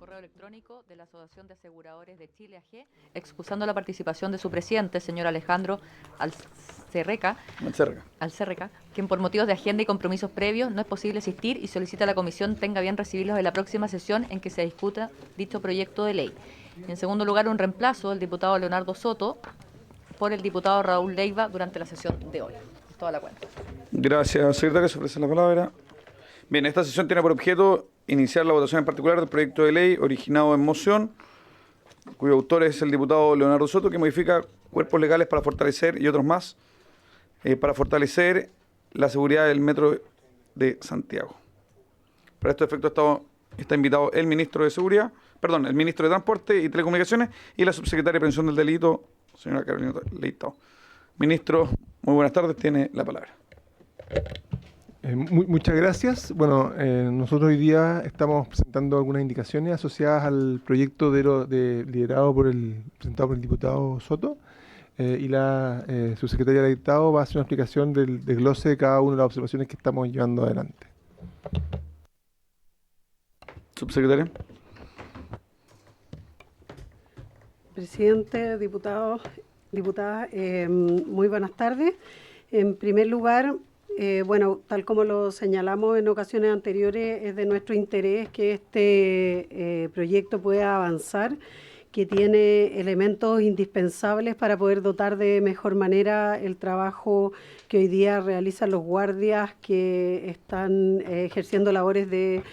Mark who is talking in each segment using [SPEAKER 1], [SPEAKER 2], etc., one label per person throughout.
[SPEAKER 1] correo electrónico de la Asociación de Aseguradores de Chile AG, excusando la participación de su presidente, señor Alejandro Alcerreca, quien por motivos de agenda y compromisos previos no es posible asistir y solicita a la comisión tenga bien recibirlos en la próxima sesión en que se discuta dicho proyecto de ley. Y en segundo lugar, un reemplazo del diputado Leonardo Soto por el diputado Raúl Leiva durante la sesión de hoy. Toda la cuenta.
[SPEAKER 2] Gracias, secretario. Se ofrece la palabra. Bien, esta sesión tiene por objeto iniciar la votación en particular del proyecto de ley originado en moción, cuyo autor es el diputado Leonardo Soto, que modifica cuerpos legales para fortalecer, y otros más, para fortalecer la seguridad del metro de Santiago. Para estos efectos está invitado el ministro de el ministro de Transporte y Telecomunicaciones y la subsecretaria de Prevención del Delito, señora Carolina Leitao. Ministro, muy buenas tardes, tiene la palabra.
[SPEAKER 3] Muchas gracias. Bueno, nosotros hoy día estamos presentando algunas indicaciones asociadas al proyecto presentado por el diputado Soto, y la subsecretaria Leitao va a hacer una explicación del desglose de cada una de las observaciones que estamos llevando adelante.
[SPEAKER 2] Subsecretaria.
[SPEAKER 4] Presidente, diputados, diputadas, muy buenas tardes. En primer lugar, bueno, tal como lo señalamos en ocasiones anteriores, es de nuestro interés que este proyecto pueda avanzar, que tiene elementos indispensables para poder dotar de mejor manera el trabajo que hoy día realizan los guardias que están ejerciendo labores de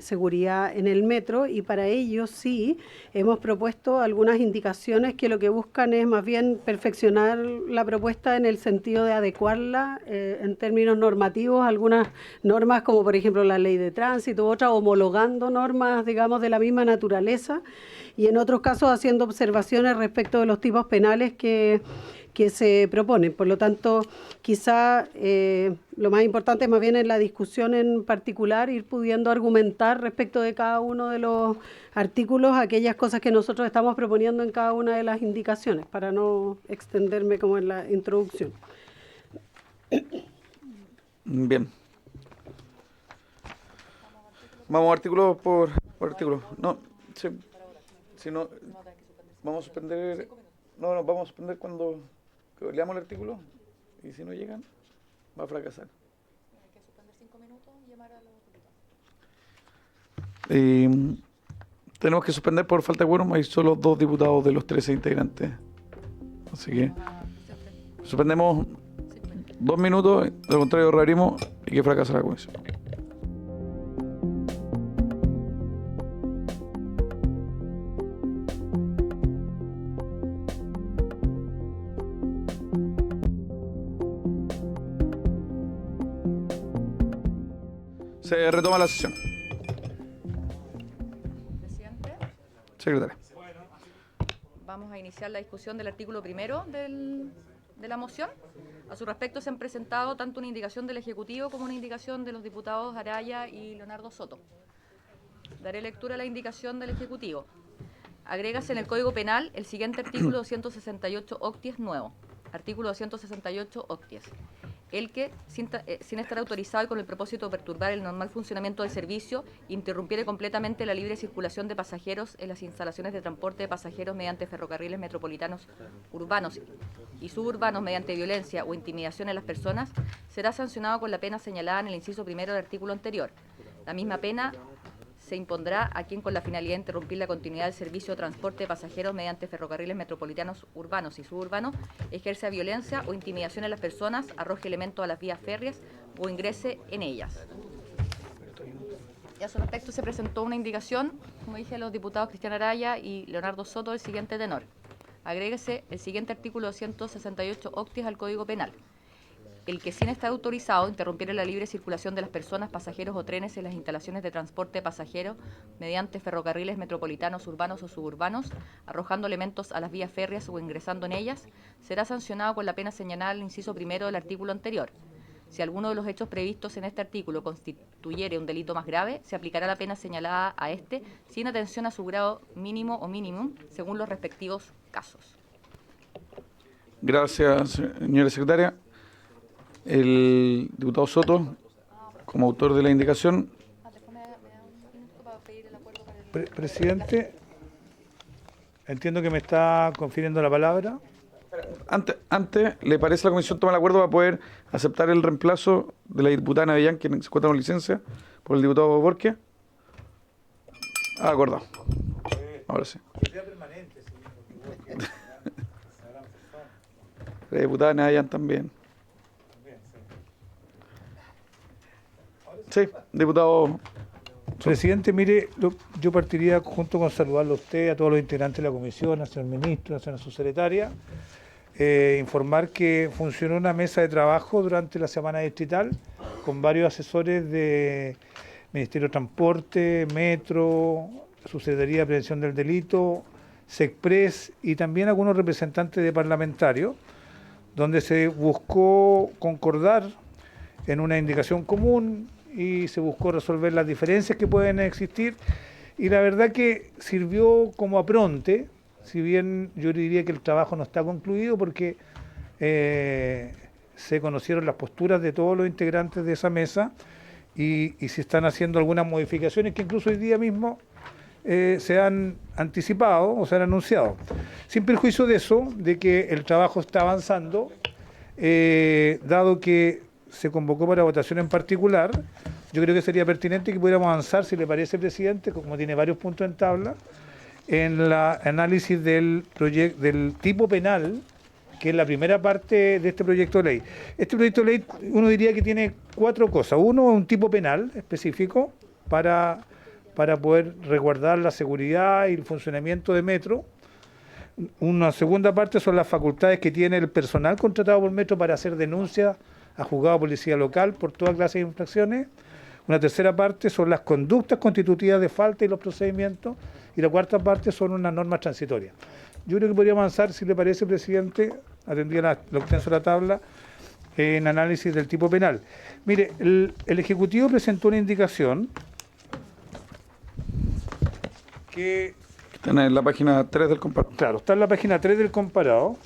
[SPEAKER 4] seguridad en el metro, y para ello sí hemos propuesto algunas indicaciones que lo que buscan es más bien perfeccionar la propuesta en el sentido de adecuarla en términos normativos a algunas normas, como por ejemplo la ley de tránsito, otras homologando normas, digamos, de la misma naturaleza, y en otros casos haciendo observaciones respecto de los tipos penales que se proponen. Por lo tanto, quizá lo más importante es más bien en la discusión en particular ir pudiendo argumentar respecto de cada uno de los artículos aquellas cosas que nosotros estamos proponiendo en cada una de las indicaciones, para no extenderme como en la introducción.
[SPEAKER 2] Bien. Vamos artículo por artículo. No, sí. Si no, vamos a suspender. No, vamos a suspender cuando leamos el artículo, y si no llegan, va a fracasar.
[SPEAKER 1] Hay que suspender 5 minutos y llamar a los diputados.
[SPEAKER 2] Tenemos que suspender por falta de quórum, hay solo 2 diputados de los 13 integrantes. Así que suspendemos 2 minutos, de lo contrario reabrimos y que fracasa la comisión. Se retoma la sesión.
[SPEAKER 1] Presidente.
[SPEAKER 2] Secretaria.
[SPEAKER 1] Vamos a iniciar la discusión del artículo primero de la moción. A su respecto se han presentado tanto una indicación del Ejecutivo como una indicación de los diputados Araya y Leonardo Soto. Daré lectura a la indicación del Ejecutivo. Agrégase en el Código Penal el siguiente artículo 268 octies nuevo. Artículo 268 octies. El que, sin estar autorizado y con el propósito de perturbar el normal funcionamiento del servicio, interrumpiere completamente la libre circulación de pasajeros en las instalaciones de transporte de pasajeros mediante ferrocarriles metropolitanos urbanos y suburbanos mediante violencia o intimidación a las personas, será sancionado con la pena señalada en el inciso primero del artículo anterior. La misma pena se impondrá a quien, con la finalidad de interrumpir la continuidad del servicio de transporte de pasajeros mediante ferrocarriles metropolitanos urbanos y suburbanos, ejerza violencia o intimidación a las personas, arroje elementos a las vías férreas o ingrese en ellas. Y a su respecto se presentó una indicación, como dije, a los diputados Cristian Araya y Leonardo Soto, del siguiente tenor. Agréguese el siguiente artículo 268 octies al Código Penal. El que, sin estar autorizado, interrumpiere la libre circulación de las personas, pasajeros o trenes en las instalaciones de transporte de pasajeros mediante ferrocarriles metropolitanos, urbanos o suburbanos, arrojando elementos a las vías férreas o ingresando en ellas, será sancionado con la pena señalada en el inciso primero del artículo anterior. Si alguno de los hechos previstos en este artículo constituyere un delito más grave, se aplicará la pena señalada a este, sin atención a su grado mínimo o mínimo, según los respectivos casos.
[SPEAKER 2] Gracias, señora secretaria. El diputado Soto, como autor de la indicación.
[SPEAKER 1] ¿Me da un minuto para pedir el acuerdo?
[SPEAKER 5] Presidente, entiendo que me está confiriendo la palabra.
[SPEAKER 2] Antes, ¿le parece a la comisión tomar el acuerdo para poder aceptar el reemplazo de la diputada Navellán, quien se encuentra con licencia, por el diputado Borges? Acordado. Ahora sí. La diputada Navellán también. Sí, diputado.
[SPEAKER 5] Presidente, mire, yo partiría junto con saludarlo a usted, a todos los integrantes de la comisión, al señor ministro, a la señora subsecretaria, informar que funcionó una mesa de trabajo durante la semana distrital con varios asesores de Ministerio de Transporte, Metro, Subsecretaría de Prevención del Delito, SECPRES y también algunos representantes de parlamentarios, donde se buscó concordar en una indicación común y se buscó resolver las diferencias que pueden existir, y la verdad que sirvió como apronte, si bien yo diría que el trabajo no está concluido porque se conocieron las posturas de todos los integrantes de esa mesa y se están haciendo algunas modificaciones que incluso hoy día mismo se han anticipado o se han anunciado. Sin perjuicio de eso, de que el trabajo está avanzando, dado que se convocó para votación en particular, yo creo que sería pertinente que pudiéramos avanzar, si le parece, presidente, como tiene varios puntos en tabla, en el análisis del tipo penal, que es la primera parte de este proyecto de ley. Este proyecto de ley, uno diría que tiene 4 cosas. Uno, un tipo penal específico para poder resguardar la seguridad y el funcionamiento de Metro. Una segunda parte son las facultades que tiene el personal contratado por Metro para hacer denuncias a juzgado de policía local por toda clase de infracciones. Una tercera parte son las conductas constitutivas de falta y los procedimientos. Y la cuarta parte son unas normas transitorias. Yo creo que podríamos avanzar, si le parece, presidente, atendía lo extenso de la tabla, en análisis del tipo penal. Mire, el Ejecutivo presentó una indicación que...
[SPEAKER 2] Está en la página 3 del comparado.
[SPEAKER 5] Claro, está en la página 3 del comparado,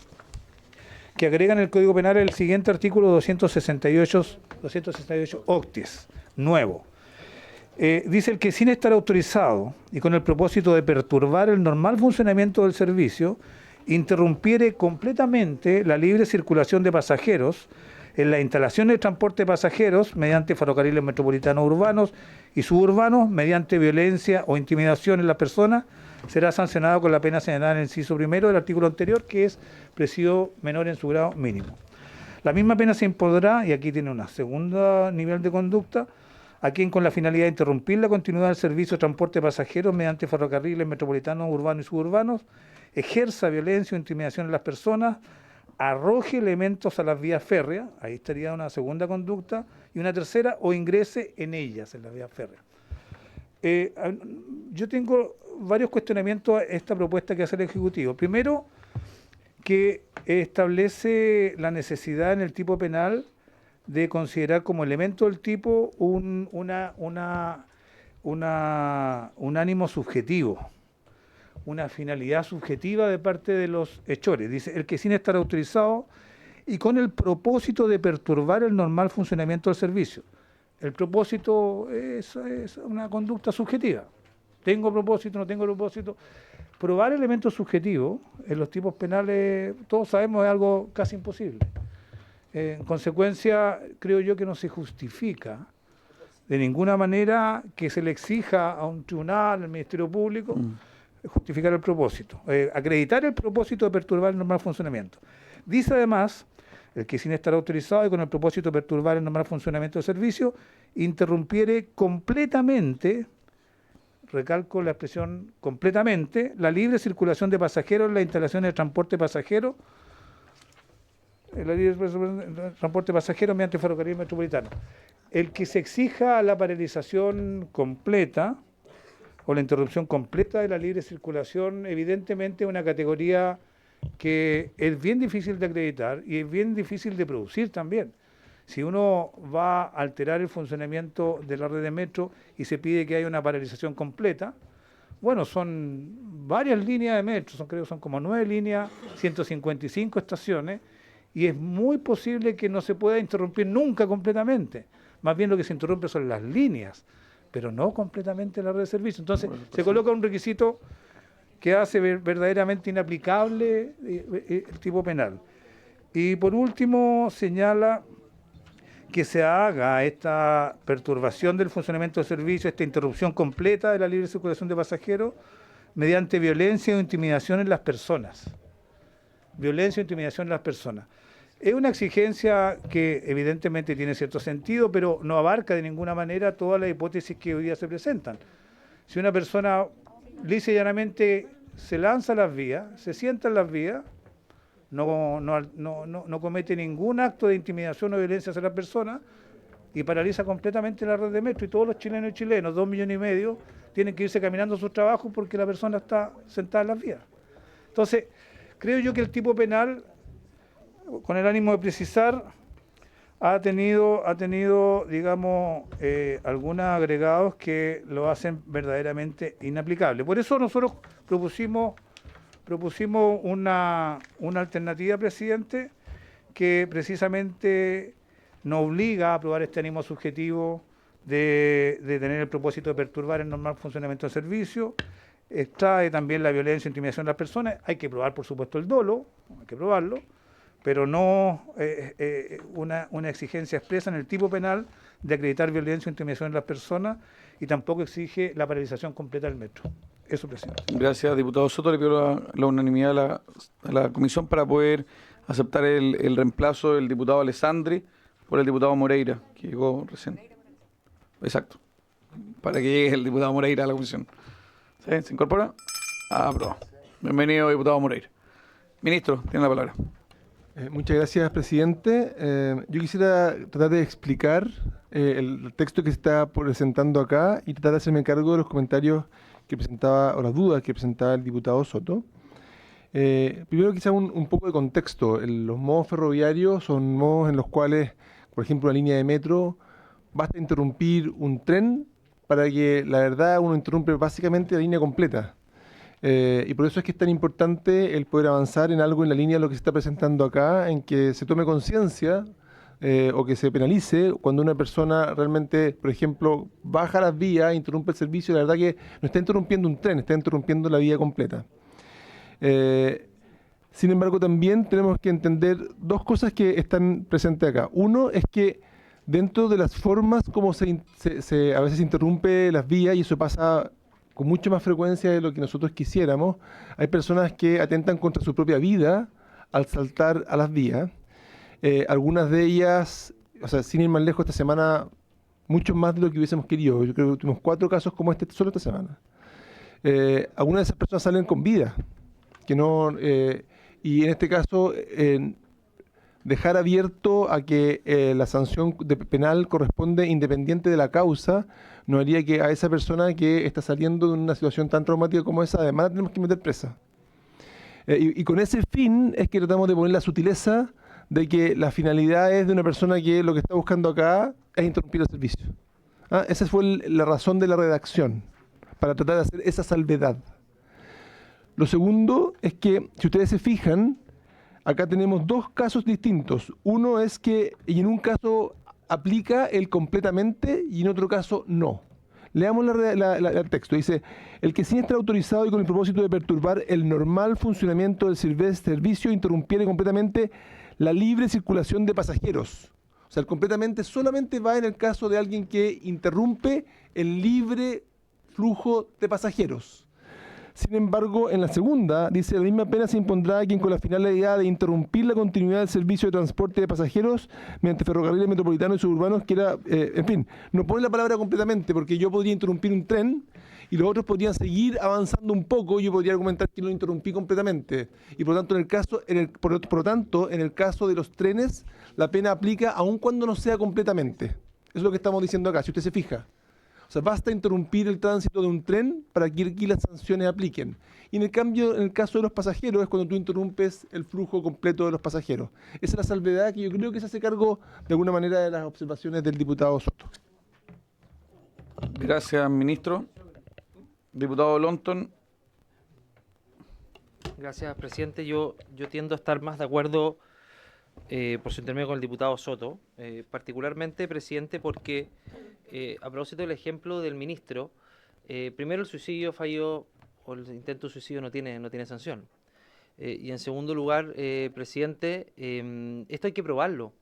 [SPEAKER 5] que agrega en el Código Penal el siguiente artículo 268 octies, nuevo. Dice: el que sin estar autorizado y con el propósito de perturbar el normal funcionamiento del servicio, interrumpiere completamente la libre circulación de pasajeros en la instalación de transporte de pasajeros mediante ferrocarriles metropolitanos urbanos y suburbanos, mediante violencia o intimidación en las personas, será sancionado con la pena señalada en el inciso primero del artículo anterior, que es presidio menor en su grado mínimo. La misma pena se impondrá, y aquí tiene una segunda nivel de conducta, a quien con la finalidad de interrumpir la continuidad del servicio de transporte de pasajeros mediante ferrocarriles metropolitanos, urbanos y suburbanos, ejerza violencia o intimidación en las personas, arroje elementos a las vías férreas, ahí estaría una segunda conducta, y una tercera, o ingrese en ellas, en las vías férreas. Yo tengo varios cuestionamientos a esta propuesta que hace el Ejecutivo. Primero, que establece la necesidad en el tipo penal de considerar como elemento del tipo un ánimo subjetivo, una finalidad subjetiva de parte de los hechores. Dice: el que sin estar autorizado y con el propósito de perturbar el normal funcionamiento del servicio. El propósito es una conducta subjetiva. Tengo propósito, no tengo propósito. Probar elementos subjetivos en los tipos penales, todos sabemos, es algo casi imposible. En consecuencia, creo yo que no se justifica de ninguna manera que se le exija a un tribunal, al Ministerio Público, justificar el propósito, acreditar el propósito de perturbar el normal funcionamiento. Dice además: el que sin estar autorizado y con el propósito de perturbar el normal funcionamiento del servicio, interrumpiere completamente, recalco la expresión completamente, la libre circulación de pasajeros en las instalaciones de transporte pasajero, mediante ferrocarril metropolitano. El que se exija la paralización completa o la interrupción completa de la libre circulación, evidentemente es una categoría que es bien difícil de acreditar y es bien difícil de producir también. Si uno va a alterar el funcionamiento de la red de metro y se pide que haya una paralización completa, bueno, son varias líneas de metro, creo que son como 9 líneas, 155 estaciones, y es muy posible que no se pueda interrumpir nunca completamente. Más bien lo que se interrumpe son las líneas, pero no completamente la red de servicio. Entonces, se coloca un requisito que hace verdaderamente inaplicable el tipo penal. Y por último, señala que se haga esta perturbación del funcionamiento del servicio, esta interrupción completa de la libre circulación de pasajeros, mediante violencia o intimidación en las personas. Violencia o intimidación en las personas. Es una exigencia que evidentemente tiene cierto sentido, pero no abarca de ninguna manera todas las hipótesis que hoy día se presentan. Si una persona lisa y llanamente se lanza a las vías, se sienta en las vías, no comete ningún acto de intimidación o violencia hacia la persona y paraliza completamente la red de metro, y todos los chilenos y chilenos, 2,5 millones, tienen que irse caminando a sus trabajos porque la persona está sentada en las vías. Entonces, creo yo que el tipo penal, con el ánimo de precisar, ha tenido digamos, algunos agregados que lo hacen verdaderamente inaplicable. Por eso nosotros propusimos una alternativa, presidente, que precisamente nos obliga a aprobar este ánimo subjetivo de tener el propósito de perturbar el normal funcionamiento del servicio. Extrae también la violencia e intimidación de las personas. Hay que probar, por supuesto, el dolo, hay que probarlo, pero no una exigencia expresa en el tipo penal de acreditar violencia o intimidación de las personas, y tampoco exige la paralización completa del metro. Eso, presidente.
[SPEAKER 2] Gracias, diputado Soto. Le pido la unanimidad a la comisión para poder aceptar el reemplazo del diputado Alessandri por el diputado Moreira, que llegó recién. Exacto. Para que llegue el diputado Moreira a la comisión. ¿Sí? ¿Se incorpora? Aprobado. Bienvenido, diputado Moreira. Ministro, tiene la palabra.
[SPEAKER 3] Muchas gracias, presidente. Yo quisiera tratar de explicar el texto que se está presentando acá y tratar de hacerme cargo de los comentarios que presentaba, o las dudas que presentaba el diputado Soto. Primero, quizá un poco de contexto. Los modos ferroviarios son modos en los cuales, por ejemplo, una línea de metro, basta interrumpir un tren para que, la verdad, uno interrumpe básicamente la línea completa. Y por eso es que es tan importante el poder avanzar en algo en la línea de lo que se está presentando acá, en que se tome conciencia o que se penalice cuando una persona realmente, por ejemplo, baja las vías, interrumpe el servicio. La verdad que no está interrumpiendo un tren, está interrumpiendo la vía completa. Sin embargo, también tenemos que entender dos cosas que están presentes acá. Uno es que dentro de las formas como a veces interrumpe las vías, y eso pasa con mucha más frecuencia de lo que nosotros quisiéramos, hay personas que atentan contra su propia vida al saltar a las vías. Algunas de ellas, o sea, sin ir más lejos, esta semana, mucho más de lo que hubiésemos querido. Yo creo que tuvimos 4 casos como este solo esta semana. Algunas de esas personas salen con vida, que no, y en este caso, dejar abierto a que la sanción penal corresponde independiente de la causa, no haría que a esa persona que está saliendo de una situación tan traumática como esa, además la tenemos que meter presa. Y con ese fin es que tratamos de poner la sutileza de que la finalidad es de una persona que lo que está buscando acá es interrumpir el servicio. Esa fue la razón de la redacción, para tratar de hacer esa salvedad. Lo segundo es que, si ustedes se fijan, acá tenemos 2 casos distintos. Uno es que, y en un caso aplica el completamente y en otro caso no. Leamos el texto. Dice: el que sin estar autorizado y con el propósito de perturbar el normal funcionamiento del servicio interrumpiere completamente la libre circulación de pasajeros. O sea, el completamente solamente va en el caso de alguien que interrumpe el libre flujo de pasajeros. Sin embargo, en la segunda, dice: la misma pena se impondrá a quien con la finalidad de interrumpir la continuidad del servicio de transporte de pasajeros mediante ferrocarriles metropolitanos y suburbanos quiera, en fin, no pone la palabra completamente, porque yo podría interrumpir un tren y los otros podrían seguir avanzando un poco, y yo podría argumentar que lo interrumpí completamente. Y por lo tanto, en el caso de los trenes, la pena aplica aun cuando no sea completamente. Eso es lo que estamos diciendo acá, si usted se fija. O sea, basta interrumpir el tránsito de un tren para que aquí las sanciones apliquen. Y en el caso de los pasajeros, es cuando tú interrumpes el flujo completo de los pasajeros. Esa es la salvedad que yo creo que se hace cargo de alguna manera de las observaciones del diputado Soto.
[SPEAKER 2] Gracias, ministro. Diputado Lonton.
[SPEAKER 6] Gracias, presidente. Yo tiendo a estar más de acuerdo por su intermedio con el diputado Soto, particularmente, presidente, porque a propósito del ejemplo del ministro, primero el suicidio fallido o el intento de suicidio no tiene sanción. Y en segundo lugar, presidente, esto hay que probarlo.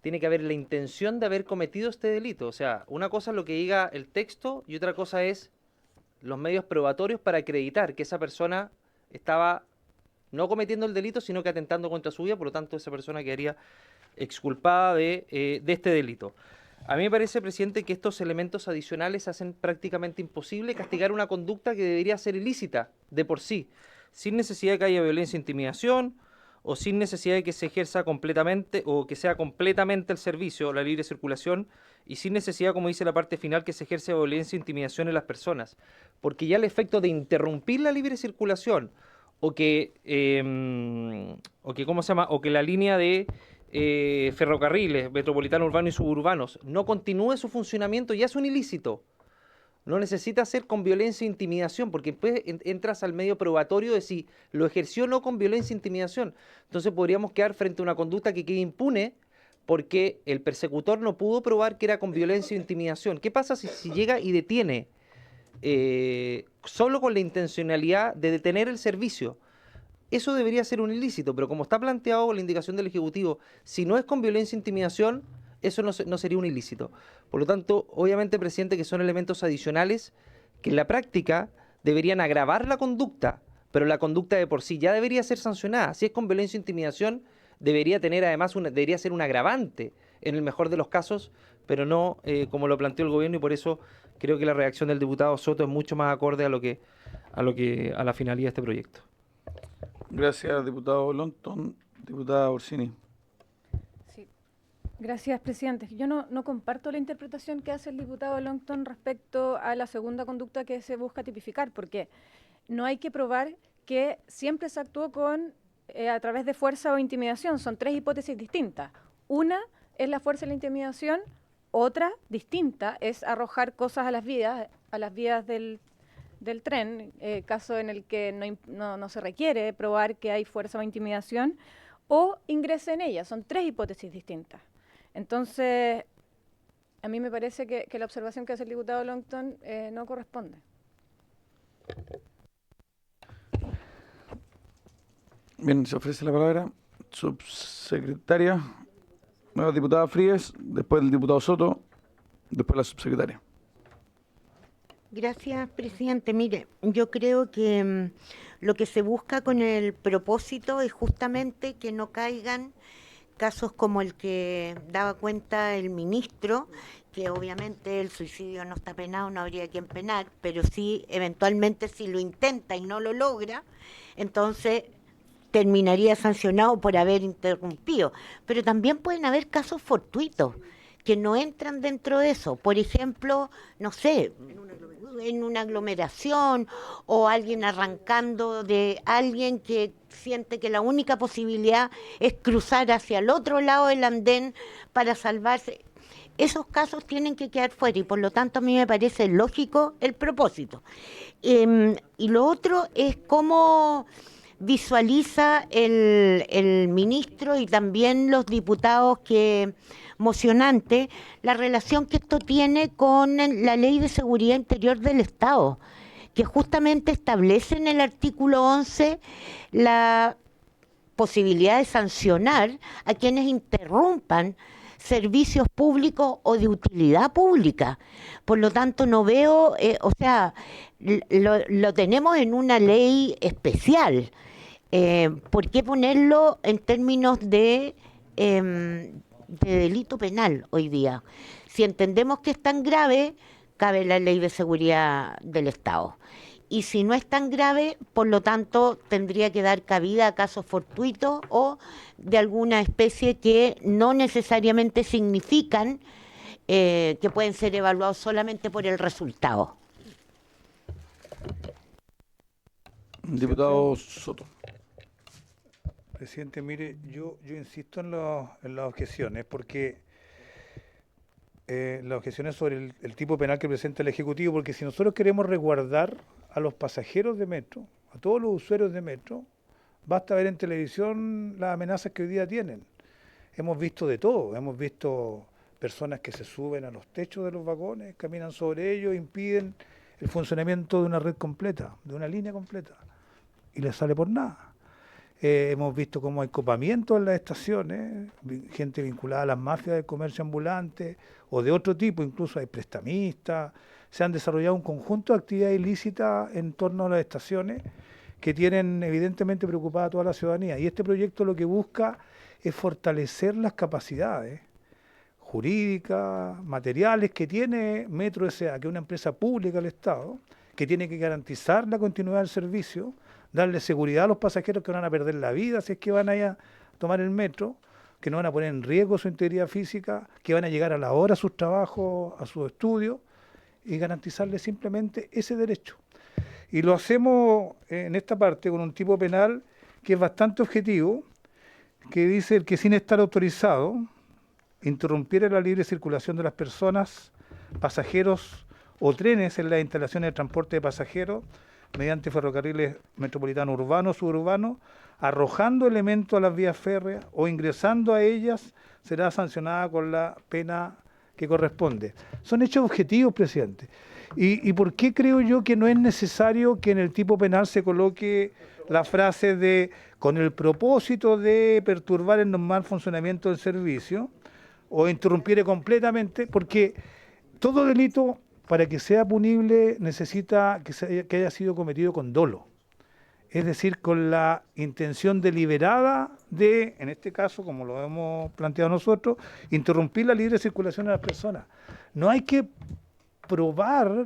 [SPEAKER 6] Tiene que haber la intención de haber cometido este delito. O sea, una cosa es lo que diga el texto y otra cosa es los medios probatorios para acreditar que esa persona estaba no cometiendo el delito, sino que atentando contra su vida, por lo tanto esa persona quedaría exculpada de este delito. A mí me parece, presidente, que estos elementos adicionales hacen prácticamente imposible castigar una conducta que debería ser ilícita de por sí, sin necesidad de que haya violencia e intimidación, o sin necesidad de que se ejerza completamente o que sea completamente el servicio, la libre circulación, y sin necesidad, como dice la parte final, que se ejerce violencia e intimidación en las personas. Porque ya el efecto de interrumpir la libre circulación o que ¿cómo se llama? O que la línea de ferrocarriles metropolitanos, urbanos y suburbanos no continúe su funcionamiento ya es un ilícito. No necesita ser con violencia e intimidación, porque después entras al medio probatorio de si lo ejerció o no con violencia e intimidación. Entonces podríamos quedar frente a una conducta que quede impune porque el persecutor no pudo probar que era con violencia e intimidación. ¿Qué pasa si llega y detiene solo con la intencionalidad de detener el servicio? Eso debería ser un ilícito, pero como está planteado con la indicación del Ejecutivo, si no es con violencia e intimidación, eso no sería un ilícito. Por lo tanto, obviamente, presidente, que son elementos adicionales que en la práctica deberían agravar la conducta, pero la conducta de por sí ya debería ser sancionada. Si es con violencia e intimidación, debería tener además debería ser un agravante en el mejor de los casos, pero no como lo planteó el gobierno, y por eso creo que la reacción del diputado Soto es mucho más acorde a la finalidad de este proyecto.
[SPEAKER 2] Gracias, diputado Lonton. Diputada Orsini.
[SPEAKER 7] Sí. Gracias, presidente. Yo no comparto la interpretación que hace el diputado Longton respecto a la segunda conducta que se busca tipificar, porque no hay que probar que siempre se actuó a través de fuerza o intimidación. Son tres hipótesis distintas. Una es la fuerza y la intimidación, otra distinta es arrojar cosas a las vías del tren, caso en el que no se requiere probar que hay fuerza o intimidación, o ingrese en ella. Son tres hipótesis distintas. Entonces, a mí me parece que la observación que hace el diputado Longton no corresponde.
[SPEAKER 2] Bien, se ofrece la palabra. Subsecretaria, nueva diputada Fríes, después el diputado Soto, después la subsecretaria.
[SPEAKER 8] Gracias, presidente. Mire, yo creo que lo que se busca con el propósito es justamente que no caigan casos como el que daba cuenta el ministro, que obviamente el suicidio no está penado, no habría quien penar, pero sí, eventualmente, si lo intenta y no lo logra, entonces terminaría sancionado por haber interrumpido. Pero también pueden haber casos fortuitos que no entran dentro de eso. Por ejemplo, no sé, en una aglomeración o alguien arrancando de alguien que siente que la única posibilidad es cruzar hacia el otro lado del andén para salvarse. Esos casos tienen que quedar fuera y por lo tanto a mí me parece lógico el propósito. Y lo otro es cómo visualiza el ministro y también los diputados que mocionante la relación que esto tiene con la Ley de Seguridad Interior del Estado, que justamente establece en el artículo 11 la posibilidad de sancionar a quienes interrumpan servicios públicos o de utilidad pública. Por lo tanto, no veo, lo tenemos en una ley especial. ¿Por qué ponerlo en términos de delito penal hoy día? Si entendemos que es tan grave, cabe la Ley de Seguridad del Estado. Y si no es tan grave, por lo tanto, tendría que dar cabida a casos fortuitos o de alguna especie que no necesariamente significan que pueden ser evaluados solamente por el resultado.
[SPEAKER 2] Diputado Soto.
[SPEAKER 5] Presidente, mire, yo insisto en las objeciones, porque las objeciones sobre el tipo penal que presenta el Ejecutivo, porque si nosotros queremos resguardar a los pasajeros de metro, a todos los usuarios de metro, basta ver en televisión las amenazas que hoy día tienen. hemos visto de todo, hemos visto personas que se suben a los techos de los vagones, caminan sobre ellos, impiden el funcionamiento de una red completa, de una línea completa, y les sale por nada. Hemos visto cómo hay copamiento en las estaciones, gente vinculada a las mafias del comercio ambulante o de otro tipo, incluso hay prestamistas. Se han desarrollado un conjunto de actividades ilícitas en torno a las estaciones que tienen evidentemente preocupada a toda la ciudadanía. Y este proyecto lo que busca es fortalecer las capacidades jurídicas, materiales que tiene Metro S.A., que es una empresa pública del Estado, que tiene que garantizar la continuidad del servicio, darle seguridad a los pasajeros que no van a perder la vida si es que van a tomar el metro, que no van a poner en riesgo su integridad física, que van a llegar a la hora a sus trabajos, a sus estudios, y garantizarles simplemente ese derecho. Y lo hacemos en esta parte con un tipo penal que es bastante objetivo, que dice el que sin estar autorizado interrumpiera la libre circulación de las personas, pasajeros o trenes en las instalaciones de transporte de pasajeros mediante ferrocarriles metropolitanos urbanos, suburbanos, arrojando elementos a las vías férreas o ingresando a ellas, será sancionada con la pena que corresponde. Son hechos objetivos, presidente. ¿Y por qué creo yo que no es necesario que en el tipo penal se coloque la frase de con el propósito de perturbar el normal funcionamiento del servicio o interrumpir completamente? Porque todo delito, para que sea punible, necesita que haya sido cometido con dolo. Es decir, con la intención deliberada de, en este caso, como lo hemos planteado nosotros, interrumpir la libre circulación de las personas. No hay que probar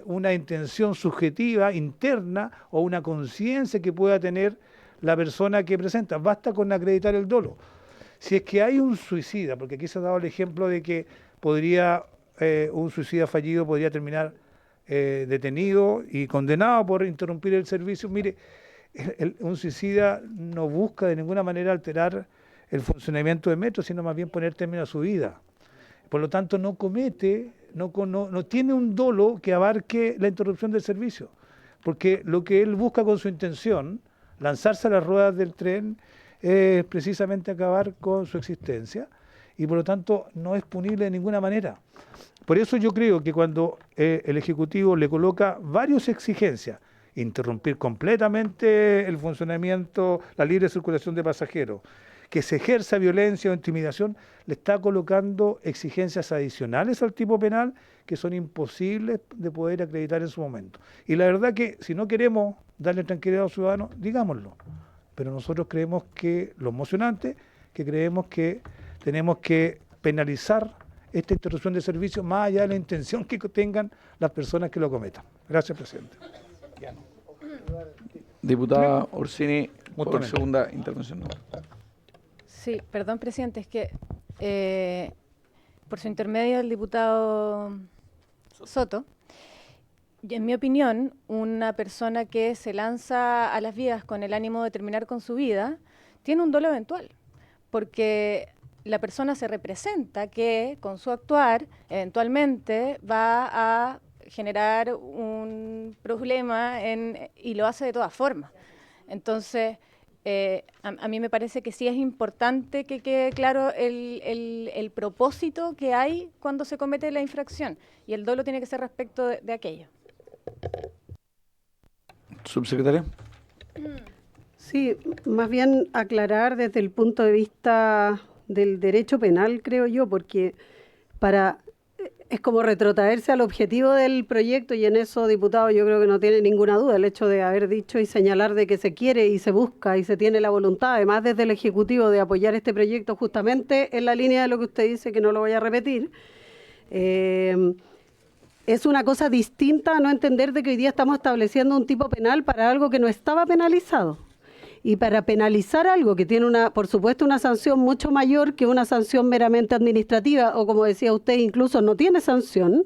[SPEAKER 5] una intención subjetiva, interna, o una conciencia que pueda tener la persona que presenta. Basta con acreditar el dolo. Si es que hay un suicida, porque aquí se ha dado el ejemplo de que un suicida fallido podría terminar detenido y condenado por interrumpir el servicio. Mire, un suicida no busca de ninguna manera alterar el funcionamiento de Metro, sino más bien poner término a su vida. Por lo tanto, no tiene un dolo que abarque la interrupción del servicio, porque lo que él busca con su intención, lanzarse a las ruedas del tren, es precisamente acabar con su existencia, y por lo tanto no es punible de ninguna manera. Por eso yo creo que cuando el Ejecutivo le coloca varias exigencias, interrumpir completamente el funcionamiento, la libre circulación de pasajeros, que se ejerza violencia o intimidación, le está colocando exigencias adicionales al tipo penal que son imposibles de poder acreditar en su momento. Y la verdad que si no queremos darle tranquilidad a los ciudadanos, digámoslo. Pero nosotros creemos que, lo emocionante, que creemos que tenemos que penalizar esta interrupción de servicio más allá de la intención que tengan las personas que lo cometan. Gracias, presidente.
[SPEAKER 2] Diputada Orsini, por segunda intervención.
[SPEAKER 7] Sí, perdón, presidente, es que por su intermedio el diputado Soto, y en mi opinión, una persona que se lanza a las vías con el ánimo de terminar con su vida, tiene un dolo eventual, porque la persona se representa que con su actuar eventualmente va a generar un problema y lo hace de todas formas. Entonces, a mí me parece que sí es importante que quede claro el propósito que hay cuando se comete la infracción, y el dolo tiene que ser respecto de aquello.
[SPEAKER 2] Subsecretaria.
[SPEAKER 4] Sí, más bien aclarar desde el punto de vista del derecho penal, creo yo, porque es como retrotraerse al objetivo del proyecto, y en eso, diputado, yo creo que no tiene ninguna duda el hecho de haber dicho y señalar de que se quiere y se busca y se tiene la voluntad, además desde el Ejecutivo, de apoyar este proyecto justamente en la línea de lo que usted dice, que no lo voy a repetir. Es una cosa distinta a no entender de que hoy día estamos estableciendo un tipo penal para algo que no estaba penalizado. Y para penalizar algo que tiene, por supuesto, una sanción mucho mayor que una sanción meramente administrativa, o como decía usted, incluso no tiene sanción,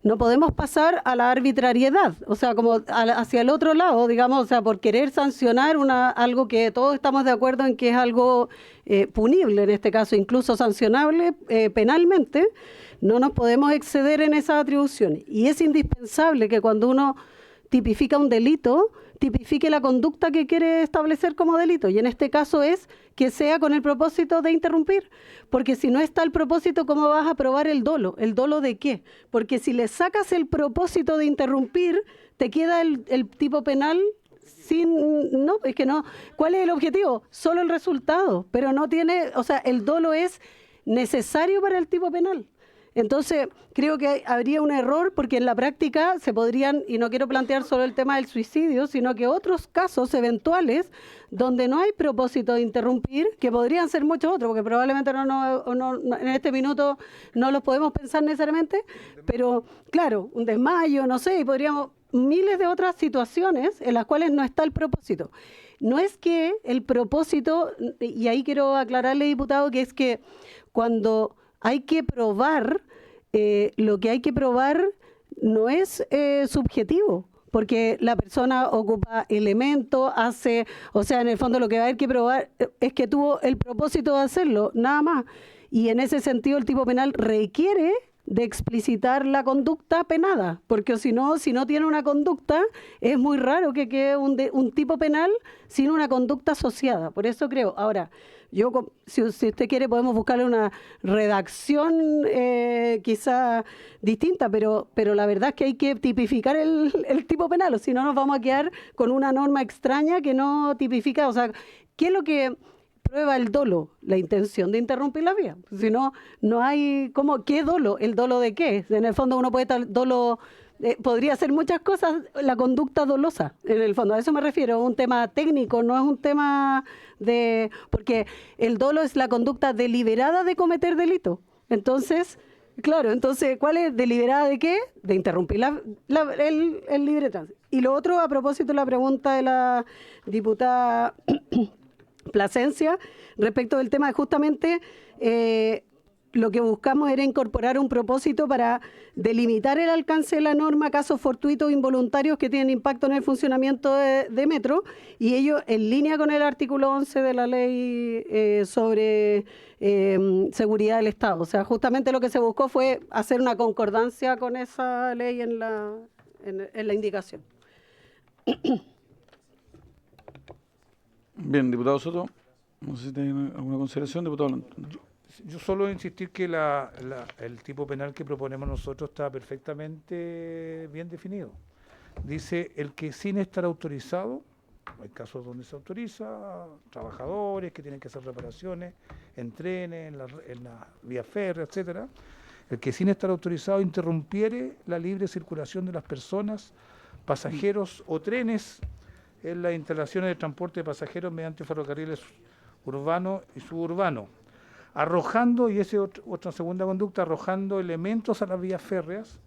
[SPEAKER 4] no podemos pasar a la arbitrariedad, o sea, como hacia el otro lado, digamos, o sea, por querer sancionar algo que todos estamos de acuerdo en que es algo punible, en este caso incluso sancionable penalmente, no nos podemos exceder en esas atribuciones. Y es indispensable que cuando uno tipifica un delito, tipifique la conducta que quiere establecer como delito. Y en este caso es que sea con el propósito de interrumpir. Porque si no está el propósito, ¿cómo vas a probar el dolo? ¿El dolo de qué? Porque si le sacas el propósito de interrumpir, te queda el tipo penal sin... No, es que no. ¿Cuál es el objetivo? Solo el resultado. Pero no tiene... O sea, el dolo es necesario para el tipo penal. Entonces, creo que habría un error porque en la práctica se podrían, y no quiero plantear solo el tema del suicidio, sino que otros casos eventuales donde no hay propósito de interrumpir, que podrían ser muchos otros, porque probablemente en este minuto no los podemos pensar necesariamente, pero claro, un desmayo, no sé, y podríamos miles de otras situaciones en las cuales no está el propósito. No es que el propósito, y ahí quiero aclararle, diputado, que es que cuando hay que probar, lo que hay que probar no es subjetivo, porque la persona ocupa elementos, hace, o sea, en el fondo lo que va a haber que probar es que tuvo el propósito de hacerlo, nada más. Y en ese sentido el tipo penal requiere de explicitar la conducta penada, porque si no tiene una conducta, es muy raro que quede un tipo penal sin una conducta asociada. Por eso creo, ahora, si usted quiere podemos buscarle una redacción quizá distinta, pero la verdad es que hay que tipificar el tipo penal, o si no nos vamos a quedar con una norma extraña que no tipifica. O sea, ¿qué es lo que prueba el dolo? La intención de interrumpir la vía. Si no, no hay... ¿Qué dolo? ¿El dolo de qué? En el fondo uno puede estar dolo... podría hacer muchas cosas, la conducta dolosa, en el fondo, a eso me refiero, un tema técnico, no es un tema de... Porque el dolo es la conducta deliberada de cometer delito. Entonces, claro, ¿cuál es deliberada de qué? De interrumpir el libre tránsito. Y lo otro, a propósito de la pregunta de la diputada Plasencia, respecto del tema de justamente... lo que buscamos era incorporar un propósito para delimitar el alcance de la norma a casos fortuitos o involuntarios que tienen impacto en el funcionamiento de Metro, y ello en línea con el artículo 11 de la ley sobre seguridad del Estado. O sea, justamente lo que se buscó fue hacer una concordancia con esa ley en la indicación.
[SPEAKER 2] Bien, diputado Soto, no sé si tiene alguna consideración, diputado Longton.
[SPEAKER 5] Yo solo insistir que el tipo penal que proponemos nosotros está perfectamente bien definido. Dice, el que sin estar autorizado, hay casos donde se autoriza, trabajadores que tienen que hacer reparaciones en trenes, en la vía férrea, etcétera. El que sin estar autorizado interrumpiere la libre circulación de las personas, pasajeros o trenes en las instalaciones de transporte de pasajeros mediante ferrocarriles urbanos y suburbanos, arrojando, y esa es otra segunda conducta, arrojando elementos a las vías férreas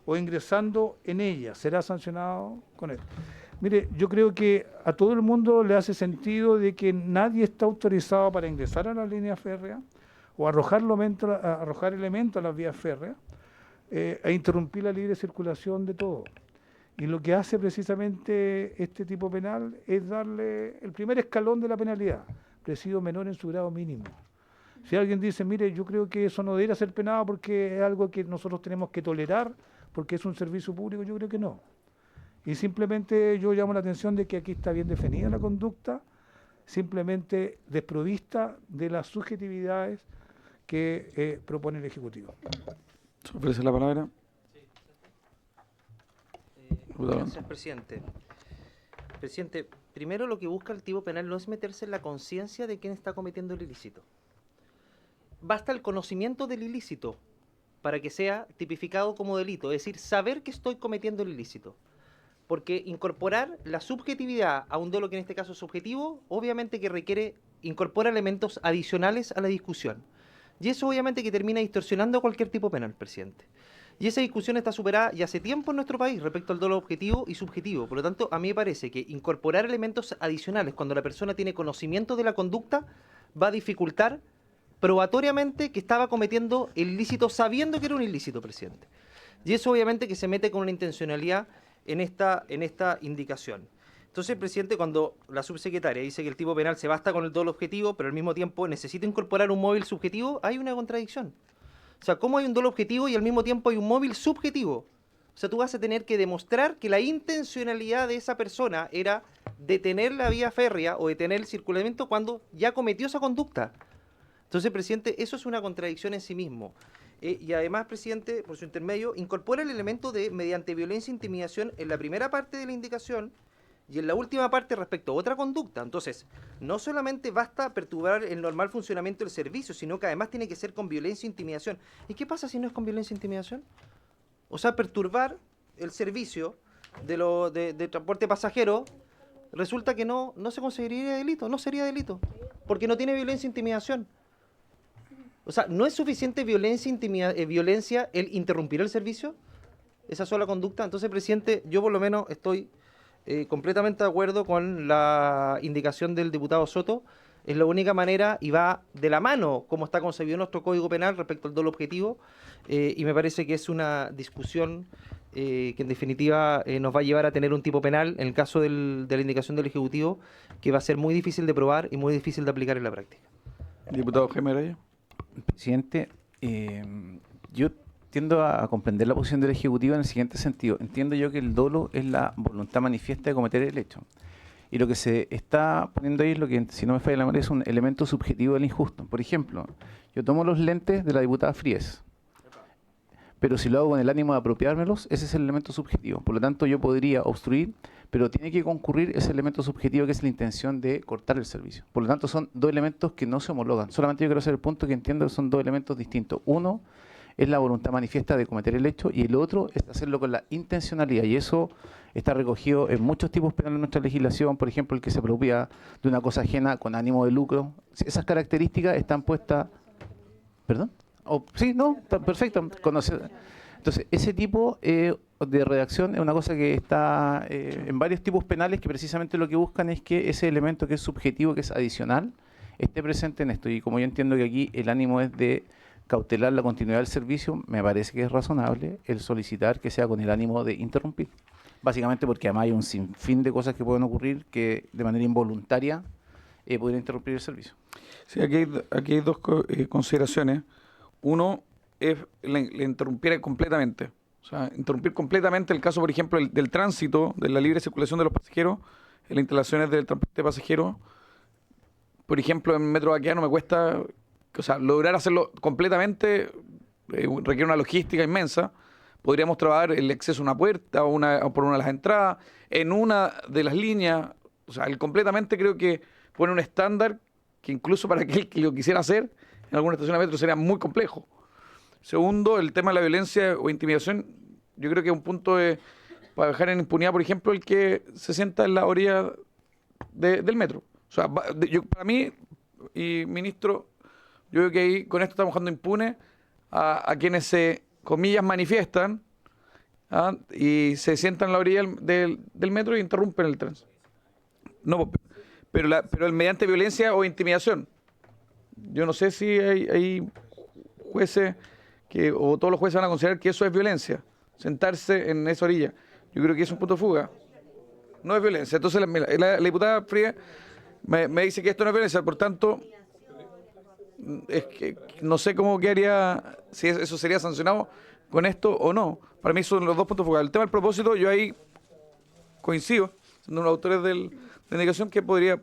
[SPEAKER 5] o ingresando en ellas, será sancionado con esto. Mire, yo creo que a todo el mundo le hace sentido de que nadie está autorizado para ingresar a las líneas férreas o arrojar elementos a las vías férreas e interrumpir la libre circulación de todo. Y lo que hace precisamente este tipo penal es darle el primer escalón de la penalidad, presidio menor en su grado mínimo. Si alguien dice, mire, yo creo que eso no debería ser penado porque es algo que nosotros tenemos que tolerar, porque es un servicio público, yo creo que no. Y simplemente yo llamo la atención de que aquí está bien definida la conducta, simplemente desprovista de las subjetividades que propone el Ejecutivo.
[SPEAKER 2] ¿Se ofrece la palabra?
[SPEAKER 6] Gracias, presidente. Presidente, primero lo que busca el tipo penal no es meterse en la conciencia de quién está cometiendo el ilícito. Basta el conocimiento del ilícito para que sea tipificado como delito, es decir, saber que estoy cometiendo el ilícito. Porque incorporar la subjetividad a un dolo que en este caso es subjetivo, obviamente que incorpora elementos adicionales a la discusión. Y eso obviamente que termina distorsionando cualquier tipo penal, presidente. Y esa discusión está superada ya hace tiempo en nuestro país respecto al dolo objetivo y subjetivo. Por lo tanto, a mí me parece que incorporar elementos adicionales cuando la persona tiene conocimiento de la conducta va a dificultar probatoriamente que estaba cometiendo el ilícito sabiendo que era un ilícito, presidente. Y eso obviamente que se mete con una intencionalidad en esta indicación. Entonces, presidente, cuando la subsecretaria dice que el tipo penal se basta con el dolo objetivo, pero al mismo tiempo necesita incorporar un móvil subjetivo, hay una contradicción. O sea, ¿cómo hay un dolo objetivo y al mismo tiempo hay un móvil subjetivo? O sea, tú vas a tener que demostrar que la intencionalidad de esa persona era detener la vía férrea o detener el circulamiento cuando ya cometió esa conducta. Entonces, presidente, eso es una contradicción en sí mismo. Y además, presidente, por su intermedio, incorpora el elemento de mediante violencia e intimidación en la primera parte de la indicación y en la última parte respecto a otra conducta. Entonces, no solamente basta perturbar el normal funcionamiento del servicio, sino que además tiene que ser con violencia e intimidación. ¿Y qué pasa si no es con violencia e intimidación? O sea, perturbar el servicio de transporte pasajero resulta que no se consideraría delito, no sería delito, porque no tiene violencia e intimidación. O sea, ¿no es suficiente violencia el interrumpir el servicio? Esa sola conducta. Entonces, presidente, yo por lo menos estoy completamente de acuerdo con la indicación del diputado Soto. Es la única manera y va de la mano como está concebido nuestro Código Penal respecto al dolo objetivo, y me parece que es una discusión que en definitiva nos va a llevar a tener un tipo penal, en el caso de la indicación del Ejecutivo, que va a ser muy difícil de probar y muy difícil de aplicar en la práctica.
[SPEAKER 2] Diputado Jaime Araya.
[SPEAKER 9] Presidente, yo tiendo a comprender la posición del Ejecutivo en el siguiente sentido. Entiendo yo que el dolo es la voluntad manifiesta de cometer el hecho. Y lo que se está poniendo ahí es lo que, si no me falla la memoria, es un elemento subjetivo del injusto. Por ejemplo, yo tomo los lentes de la diputada Fries, pero si lo hago con el ánimo de apropiármelos, ese es el elemento subjetivo. Por lo tanto, yo podría obstruir, pero tiene que concurrir ese elemento subjetivo que es la intención de cortar el servicio. Por lo tanto, son dos elementos que no se homologan. Solamente yo quiero hacer el punto que entiendo que son dos elementos distintos. Uno es la voluntad manifiesta de cometer el hecho y el otro es hacerlo con la intencionalidad. Y eso está recogido en muchos tipos penales de nuestra legislación, por ejemplo, el que se apropia de una cosa ajena con ánimo de lucro. Esas características están puestas... ¿Perdón? Sí, no, perfecto. Entonces, ese tipo de redacción es una cosa que está en varios tipos penales que precisamente lo que buscan es que ese elemento que es subjetivo, que es adicional, esté presente en esto. Y como yo entiendo que aquí el ánimo es de cautelar la continuidad del servicio, me parece que es razonable el solicitar que sea con el ánimo de interrumpir. Básicamente porque además hay un sinfín de cosas que pueden ocurrir que de manera involuntaria podrían interrumpir el servicio.
[SPEAKER 2] Sí, aquí hay dos consideraciones. Uno es le interrumpir completamente. O sea, interrumpir completamente el caso, por ejemplo, del tránsito, de la libre circulación de los pasajeros, en las instalaciones del transporte de pasajeros. Por ejemplo, en Metro Baqueano me cuesta, o sea, lograr hacerlo completamente requiere una logística inmensa. Podríamos trabajar el acceso a una puerta o por una de las entradas, en una de las líneas. O sea, el completamente creo que pone un estándar que incluso para aquel que lo quisiera hacer en alguna estación de metro sería muy complejo. Segundo, el tema de la violencia o intimidación, yo creo que es un punto para dejar en impunidad, por ejemplo, el que se sienta en la orilla del metro. O sea, para mí, y ministro, yo creo que ahí con esto estamos dejando impune a quienes se, comillas, manifiestan y se sientan en la orilla del metro y interrumpen el tránsito. No, pero el mediante violencia o intimidación. Yo no sé si hay jueces o todos los jueces van a considerar que eso es violencia, sentarse en esa orilla. Yo creo que es un punto de fuga. No es violencia. Entonces la diputada Fría me dice que esto no es violencia, por tanto, es que no sé cómo quedaría, si eso sería sancionado con esto o no. Para mí son los dos puntos de fuga. El tema del propósito, yo ahí coincido, siendo uno de los autores de la indicación, que podría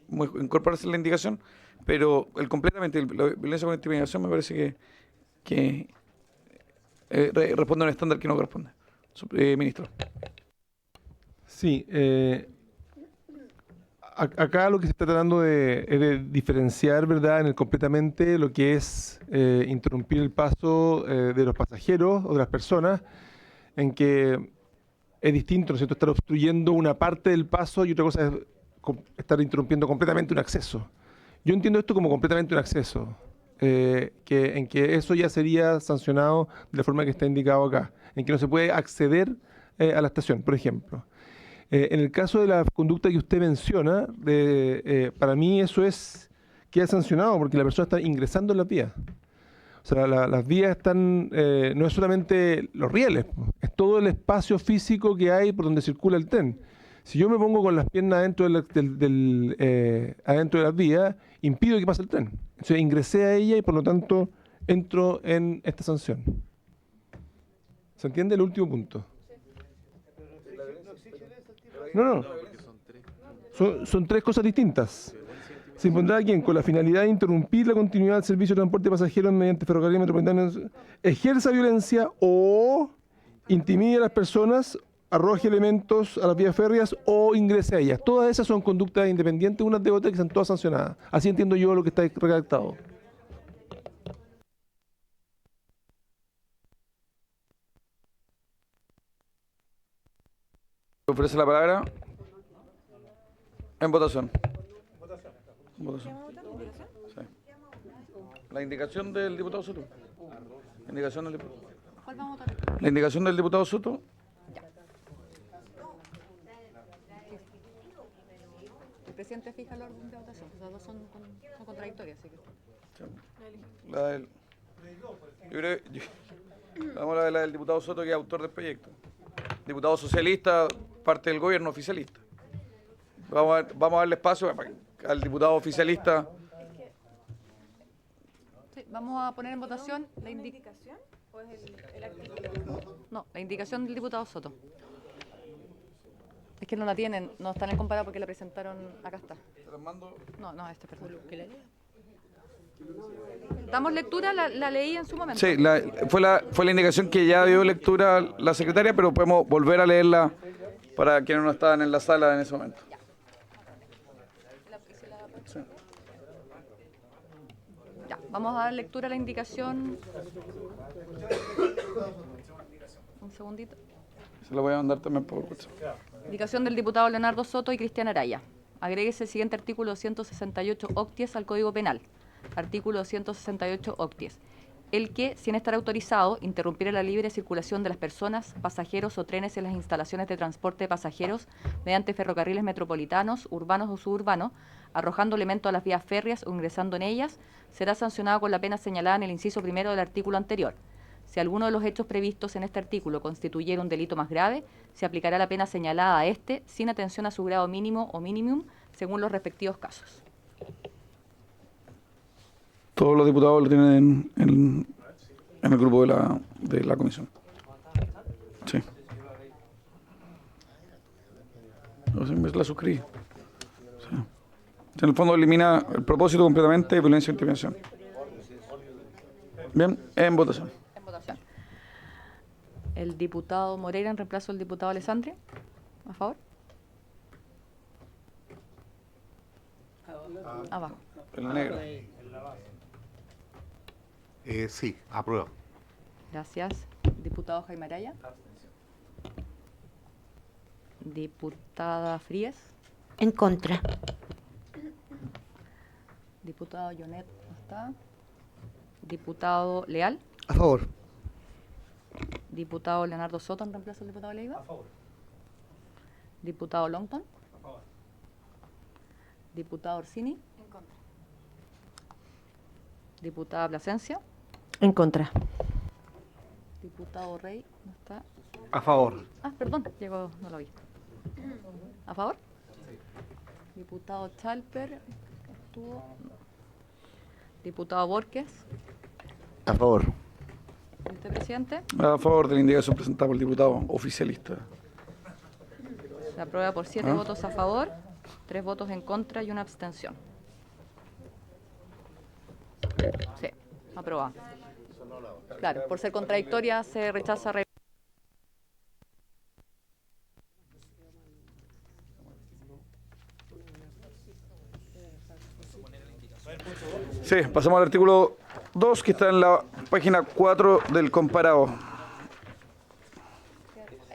[SPEAKER 2] incorporarse en la indicación, pero completamente la violencia con intimidación me parece que responde a un estándar que no corresponde. Ministro.
[SPEAKER 3] Sí, acá lo que se está tratando es de diferenciar, ¿verdad?, en el completamente lo que es interrumpir el paso de los pasajeros o de las personas, en que es distinto, ¿no es cierto?, estar obstruyendo una parte del paso y otra cosa es estar interrumpiendo completamente un acceso. Yo entiendo esto como completamente un acceso, en que eso ya sería sancionado de la forma que está indicado acá, en que no se puede acceder a la estación, por ejemplo. En el caso de la conducta que usted menciona, para mí eso queda sancionado porque la persona está ingresando en la vía. O sea, las vías están, no es solamente los rieles, es todo el espacio físico que hay por donde circula el tren. Si yo me pongo con las piernas adentro adentro de las vías, impido que pase el tren. Entonces ingresé a ella y por lo tanto entro en esta sanción. O ¿Se entiende el último punto? No. Son tres cosas distintas. Se impondrá a quien, con la finalidad de interrumpir la continuidad del servicio de transporte de pasajeros mediante ferrocarril metropolitano, ejerza violencia o intimide a las personas, arroje elementos a las vías férreas o ingrese a ellas. Todas esas son conductas independientes unas de otras que están todas sancionadas. Así entiendo yo lo que está redactado.
[SPEAKER 2] Ofrece la palabra en votación. Votación. Sí. La indicación del diputado Soto. La indicación del diputado.
[SPEAKER 1] ¿Cuál vamos a votar?
[SPEAKER 2] La indicación del diputado Soto.
[SPEAKER 1] El presidente fija el orden de votación. Esas dos son contradictorias, así que...
[SPEAKER 2] La del, vamos a la del diputado Soto, que es autor del proyecto. Diputado socialista, parte del gobierno oficialista. Vamos a darle espacio al diputado oficialista.
[SPEAKER 1] Sí, vamos a poner en votación la indicación o es el artículo. No, la indicación del diputado Soto. Es que no la tienen, no está en el comparado porque la presentaron, acá está. No, este, perdón. ¿Damos lectura? La leí en su momento.
[SPEAKER 2] Sí, fue la indicación que ya dio lectura la secretaria, pero podemos volver a leerla para quienes no estaban en la sala en ese momento. Sí.
[SPEAKER 1] Ya, vamos a dar lectura a la indicación. Un segundito.
[SPEAKER 2] Se la voy a mandar también por WhatsApp.
[SPEAKER 1] Indicación del diputado Leonardo Soto y Cristian Araya. Agréguese el siguiente artículo 268 octies al Código Penal. Artículo 268 octies. El que, sin estar autorizado, interrumpiera la libre circulación de las personas, pasajeros o trenes en las instalaciones de transporte de pasajeros mediante ferrocarriles metropolitanos, urbanos o suburbanos, arrojando elementos a las vías férreas o ingresando en ellas, será sancionado con la pena señalada en el inciso primero del artículo anterior. Si alguno de los hechos previstos en este artículo constituyera un delito más grave, se aplicará la pena señalada a este, sin atención a su grado mínimo o minimum, según los respectivos casos.
[SPEAKER 2] Todos los diputados lo tienen en el grupo de la comisión. Sí. La suscribí. Sí. En el fondo elimina el propósito completamente de violencia e intimidación. Bien, en votación.
[SPEAKER 1] En votación. El diputado Moreira en reemplazo del diputado Alessandri. ¿A favor? Abajo.
[SPEAKER 2] El negro.
[SPEAKER 10] Sí, apruebo.
[SPEAKER 1] Gracias. Diputado Jaime Araya. Diputada Fríes.
[SPEAKER 8] En contra.
[SPEAKER 1] Diputado Jonet, no está. Diputado Leal.
[SPEAKER 10] A favor.
[SPEAKER 1] Diputado Leonardo Soto en reemplazo del diputado Leiva. A favor. Diputado Longton. A favor. Diputado Orsini. En contra. Diputada Plasencia.
[SPEAKER 11] En contra.
[SPEAKER 1] Diputado Rey, no está.
[SPEAKER 10] A favor.
[SPEAKER 1] Ah, perdón, llegó, no lo vi. ¿A favor? Diputado Chalper, estuvo. No. Diputado Borges.
[SPEAKER 10] A favor.
[SPEAKER 1] ¿Usted, presidente?
[SPEAKER 2] A favor de la indicación presentada por el diputado oficialista.
[SPEAKER 1] Se aprueba por 7 votos a favor, 3 votos en contra y una abstención. Sí, aprobada. Claro, por ser contradictoria se rechaza.
[SPEAKER 2] Sí, pasamos al artículo 2, que está en la página 4 del comparado.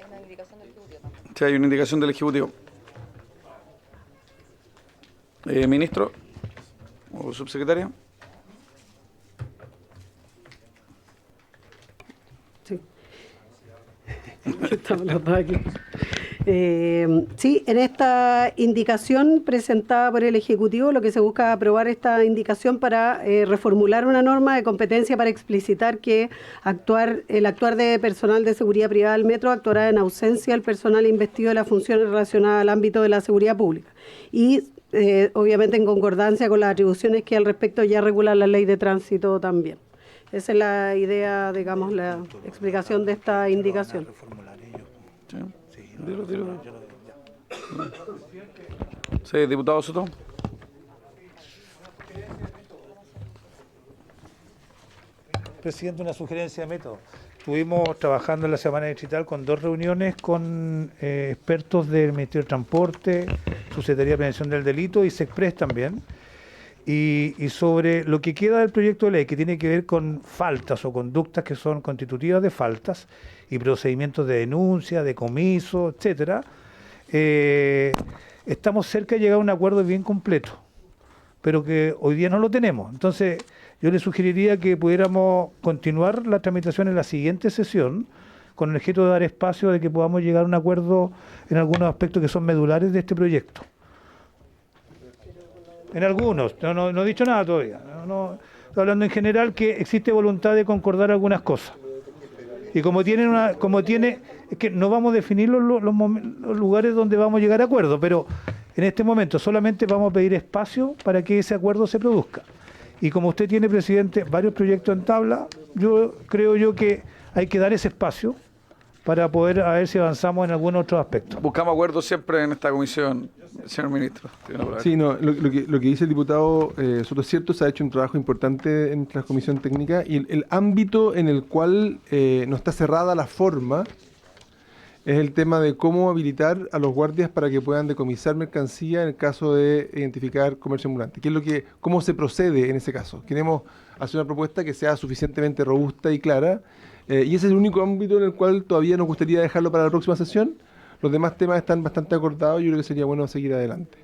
[SPEAKER 1] Hay una indicación del Ejecutivo también.
[SPEAKER 2] Sí, hay una indicación del Ejecutivo. Ministro o subsecretaria.
[SPEAKER 4] Sí. Estamos los dos aquí. Sí, en esta indicación presentada por el Ejecutivo, lo que se busca es aprobar esta indicación para reformular una norma de competencia para explicitar que el actuar de personal de seguridad privada del metro actuará en ausencia del personal investido de las funciones relacionadas al ámbito de la seguridad pública. Y obviamente en concordancia con las atribuciones que al respecto ya regula la ley de tránsito también. Esa es la idea, digamos, la explicación de esta indicación.
[SPEAKER 2] Sí. Sí, diputado Soto.
[SPEAKER 5] Presidente, una sugerencia de método. Estuvimos trabajando en la semana digital con 2 reuniones con expertos del Ministerio de Transporte, Subsecretaría de Prevención del Delito y SECPRES también. Y sobre lo que queda del proyecto de ley, que tiene que ver con faltas o conductas que son constitutivas de faltas y procedimientos de denuncia, decomiso, etcétera, estamos cerca de llegar a un acuerdo bien completo, pero que hoy día no lo tenemos. Entonces, yo le sugeriría que pudiéramos continuar la tramitación en la siguiente sesión con el objeto de dar espacio de que podamos llegar a un acuerdo en algunos aspectos que son medulares de este proyecto. En algunos, no he dicho nada todavía. Estoy hablando en general que existe voluntad de concordar algunas cosas. Y es que no vamos a definir los lugares donde vamos a llegar a acuerdo, pero en este momento solamente vamos a pedir espacio para que ese acuerdo se produzca. Y como usted tiene, presidente, varios proyectos en tabla, creo que hay que dar ese espacio para poder a ver si avanzamos en algún otro aspecto.
[SPEAKER 2] Buscamos acuerdos siempre en esta comisión, señor ministro.
[SPEAKER 3] Sí, no, lo que dice el diputado Soto es cierto, se ha hecho un trabajo importante en la comisión técnica y el ámbito en el cual no está cerrada la forma es el tema de cómo habilitar a los guardias para que puedan decomisar mercancía en el caso de identificar comercio ambulante. ¿Cómo se procede en ese caso? Queremos hacer una propuesta que sea suficientemente robusta y clara, y ese es el único ámbito en el cual todavía nos gustaría dejarlo para la próxima sesión. Los demás temas están bastante acordados y yo creo que sería bueno seguir adelante.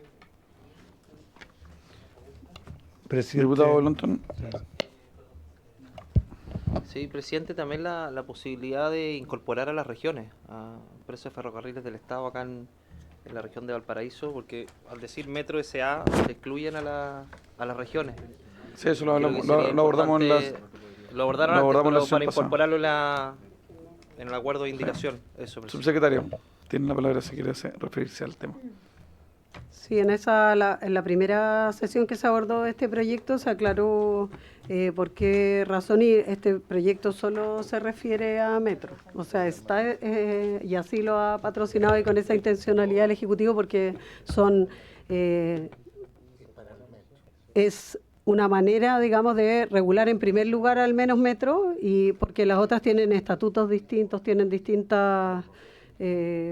[SPEAKER 2] Presidente. Diputado Lonton.
[SPEAKER 6] Sí, presidente, también la posibilidad de incorporar a las regiones, a empresas de ferrocarriles del Estado acá en la región de Valparaíso, porque al decir Metro S.A. se excluyen a las regiones.
[SPEAKER 2] Sí, eso lo abordamos en las...
[SPEAKER 6] Lo abordaron antes, para incorporarlo en el acuerdo de indicación. Eso,
[SPEAKER 2] subsecretario, tiene la palabra si quiere referirse al tema.
[SPEAKER 4] Sí, en la primera sesión que se abordó este proyecto se aclaró por qué razón este proyecto solo se refiere a Metro. O sea, está y así lo ha patrocinado y con esa intencionalidad el Ejecutivo porque es una manera, digamos, de regular en primer lugar al menos Metro y porque las otras tienen estatutos distintos, tienen distintas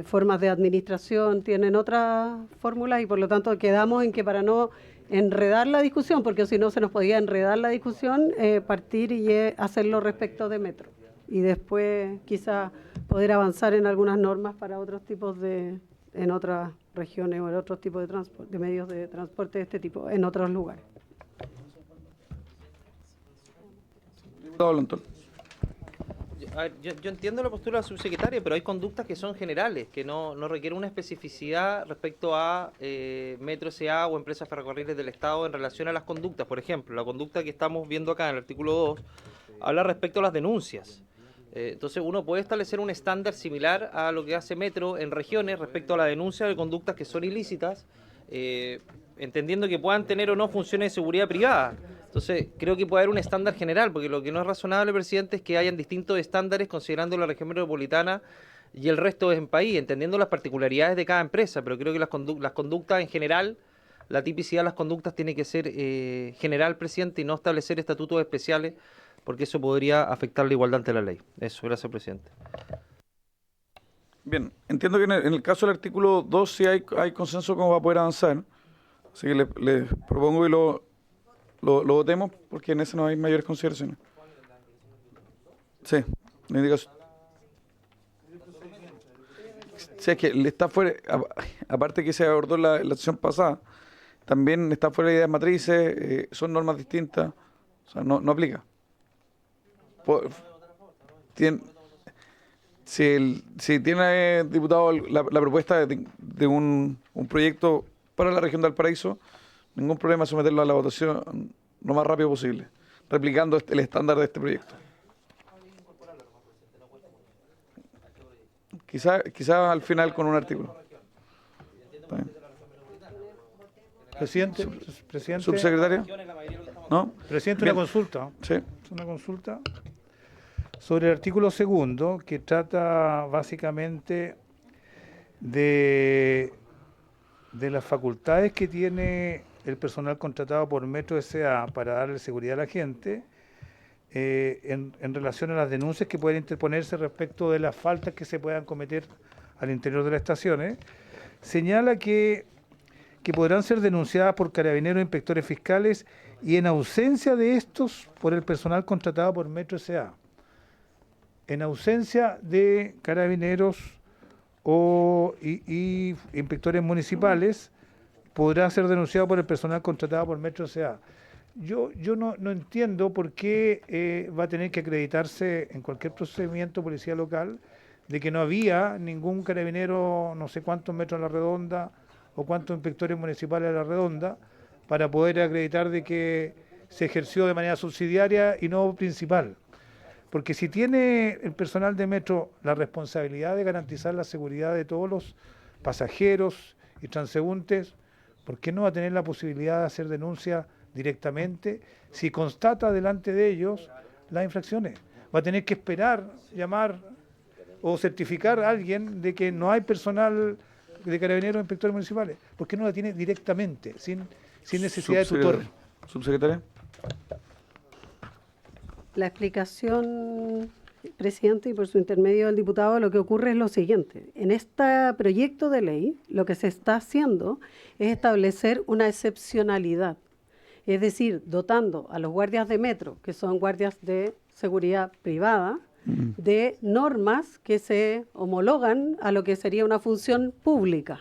[SPEAKER 4] formas de administración, tienen otras fórmulas y por lo tanto quedamos en que para no enredar la discusión, porque si no se nos podía enredar la discusión, partir y hacerlo respecto de Metro y después quizá poder avanzar en algunas normas para otros tipos en otras regiones o en otros tipos de transporte, de medios de transporte de este tipo, en otros lugares.
[SPEAKER 6] Yo entiendo la postura de la subsecretaria, pero hay conductas que son generales, que no requieren una especificidad respecto a Metro S.A. o empresas ferrocarriles del Estado en relación a las conductas. Por ejemplo, la conducta que estamos viendo acá en el artículo 2 habla respecto a las denuncias. Entonces uno puede establecer un estándar similar a lo que hace Metro en regiones respecto a la denuncia de conductas que son ilícitas, entendiendo que puedan tener o no funciones de seguridad privada. Entonces, creo que puede haber un estándar general, porque lo que no es razonable, presidente, es que hayan distintos estándares considerando la región metropolitana y el resto en país, entendiendo las particularidades de cada empresa, pero creo que las conductas en general, la tipicidad de las conductas tiene que ser general, presidente, y no establecer estatutos especiales, porque eso podría afectar la igualdad ante la ley. Eso, gracias, presidente.
[SPEAKER 2] Bien, entiendo que en el caso del artículo 2 sí hay consenso cómo va a poder avanzar, así que le propongo que lo votemos porque en ese no hay mayores consideraciones. Sí, la indicación. Sí, es que está fuera, aparte que se abordó la sesión pasada, también está fuera de ideas matrices, son normas distintas, o sea, no aplica. Si tiene, diputado, la propuesta de un proyecto para la región de Valparaíso, ningún problema someterlo a la votación lo más rápido posible, replicando el estándar de este proyecto. Quizá al final con un artículo.
[SPEAKER 5] Presidente.
[SPEAKER 2] Subsecretario. ¿No?
[SPEAKER 5] Presidente, una consulta.
[SPEAKER 2] Sí.
[SPEAKER 5] Es una consulta sobre el artículo segundo, que trata básicamente de las facultades que tiene el personal contratado por Metro S.A. para darle seguridad a la gente, en relación a las denuncias que pueden interponerse respecto de las faltas que se puedan cometer al interior de las estaciones. Señala que podrán ser denunciadas por carabineros e inspectores fiscales y en ausencia de estos por el personal contratado por Metro S.A. En ausencia de carabineros y inspectores municipales, podrá ser denunciado por el personal contratado por Metro S.A. Yo no entiendo por qué va a tener que acreditarse en cualquier procedimiento policía local de que no había ningún carabinero, no sé cuántos metros a la redonda, o cuántos inspectores municipales a la redonda, para poder acreditar de que se ejerció de manera subsidiaria y no principal. Porque si tiene el personal de Metro la responsabilidad de garantizar la seguridad de todos los pasajeros y transeúntes, ¿por qué no va a tener la posibilidad de hacer denuncia directamente si constata delante de ellos las infracciones? Va a tener que esperar, llamar o certificar a alguien de que no hay personal de carabineros o inspectores municipales. ¿Por qué no la tiene directamente, sin necesidad de tutor?
[SPEAKER 2] Subsecretaria.
[SPEAKER 4] La explicación, presidente, y por su intermedio del diputado, lo que ocurre es lo siguiente. En este proyecto de ley, lo que se está haciendo es establecer una excepcionalidad. Es decir, dotando a los guardias de Metro, que son guardias de seguridad privada, de normas que se homologan a lo que sería una función pública.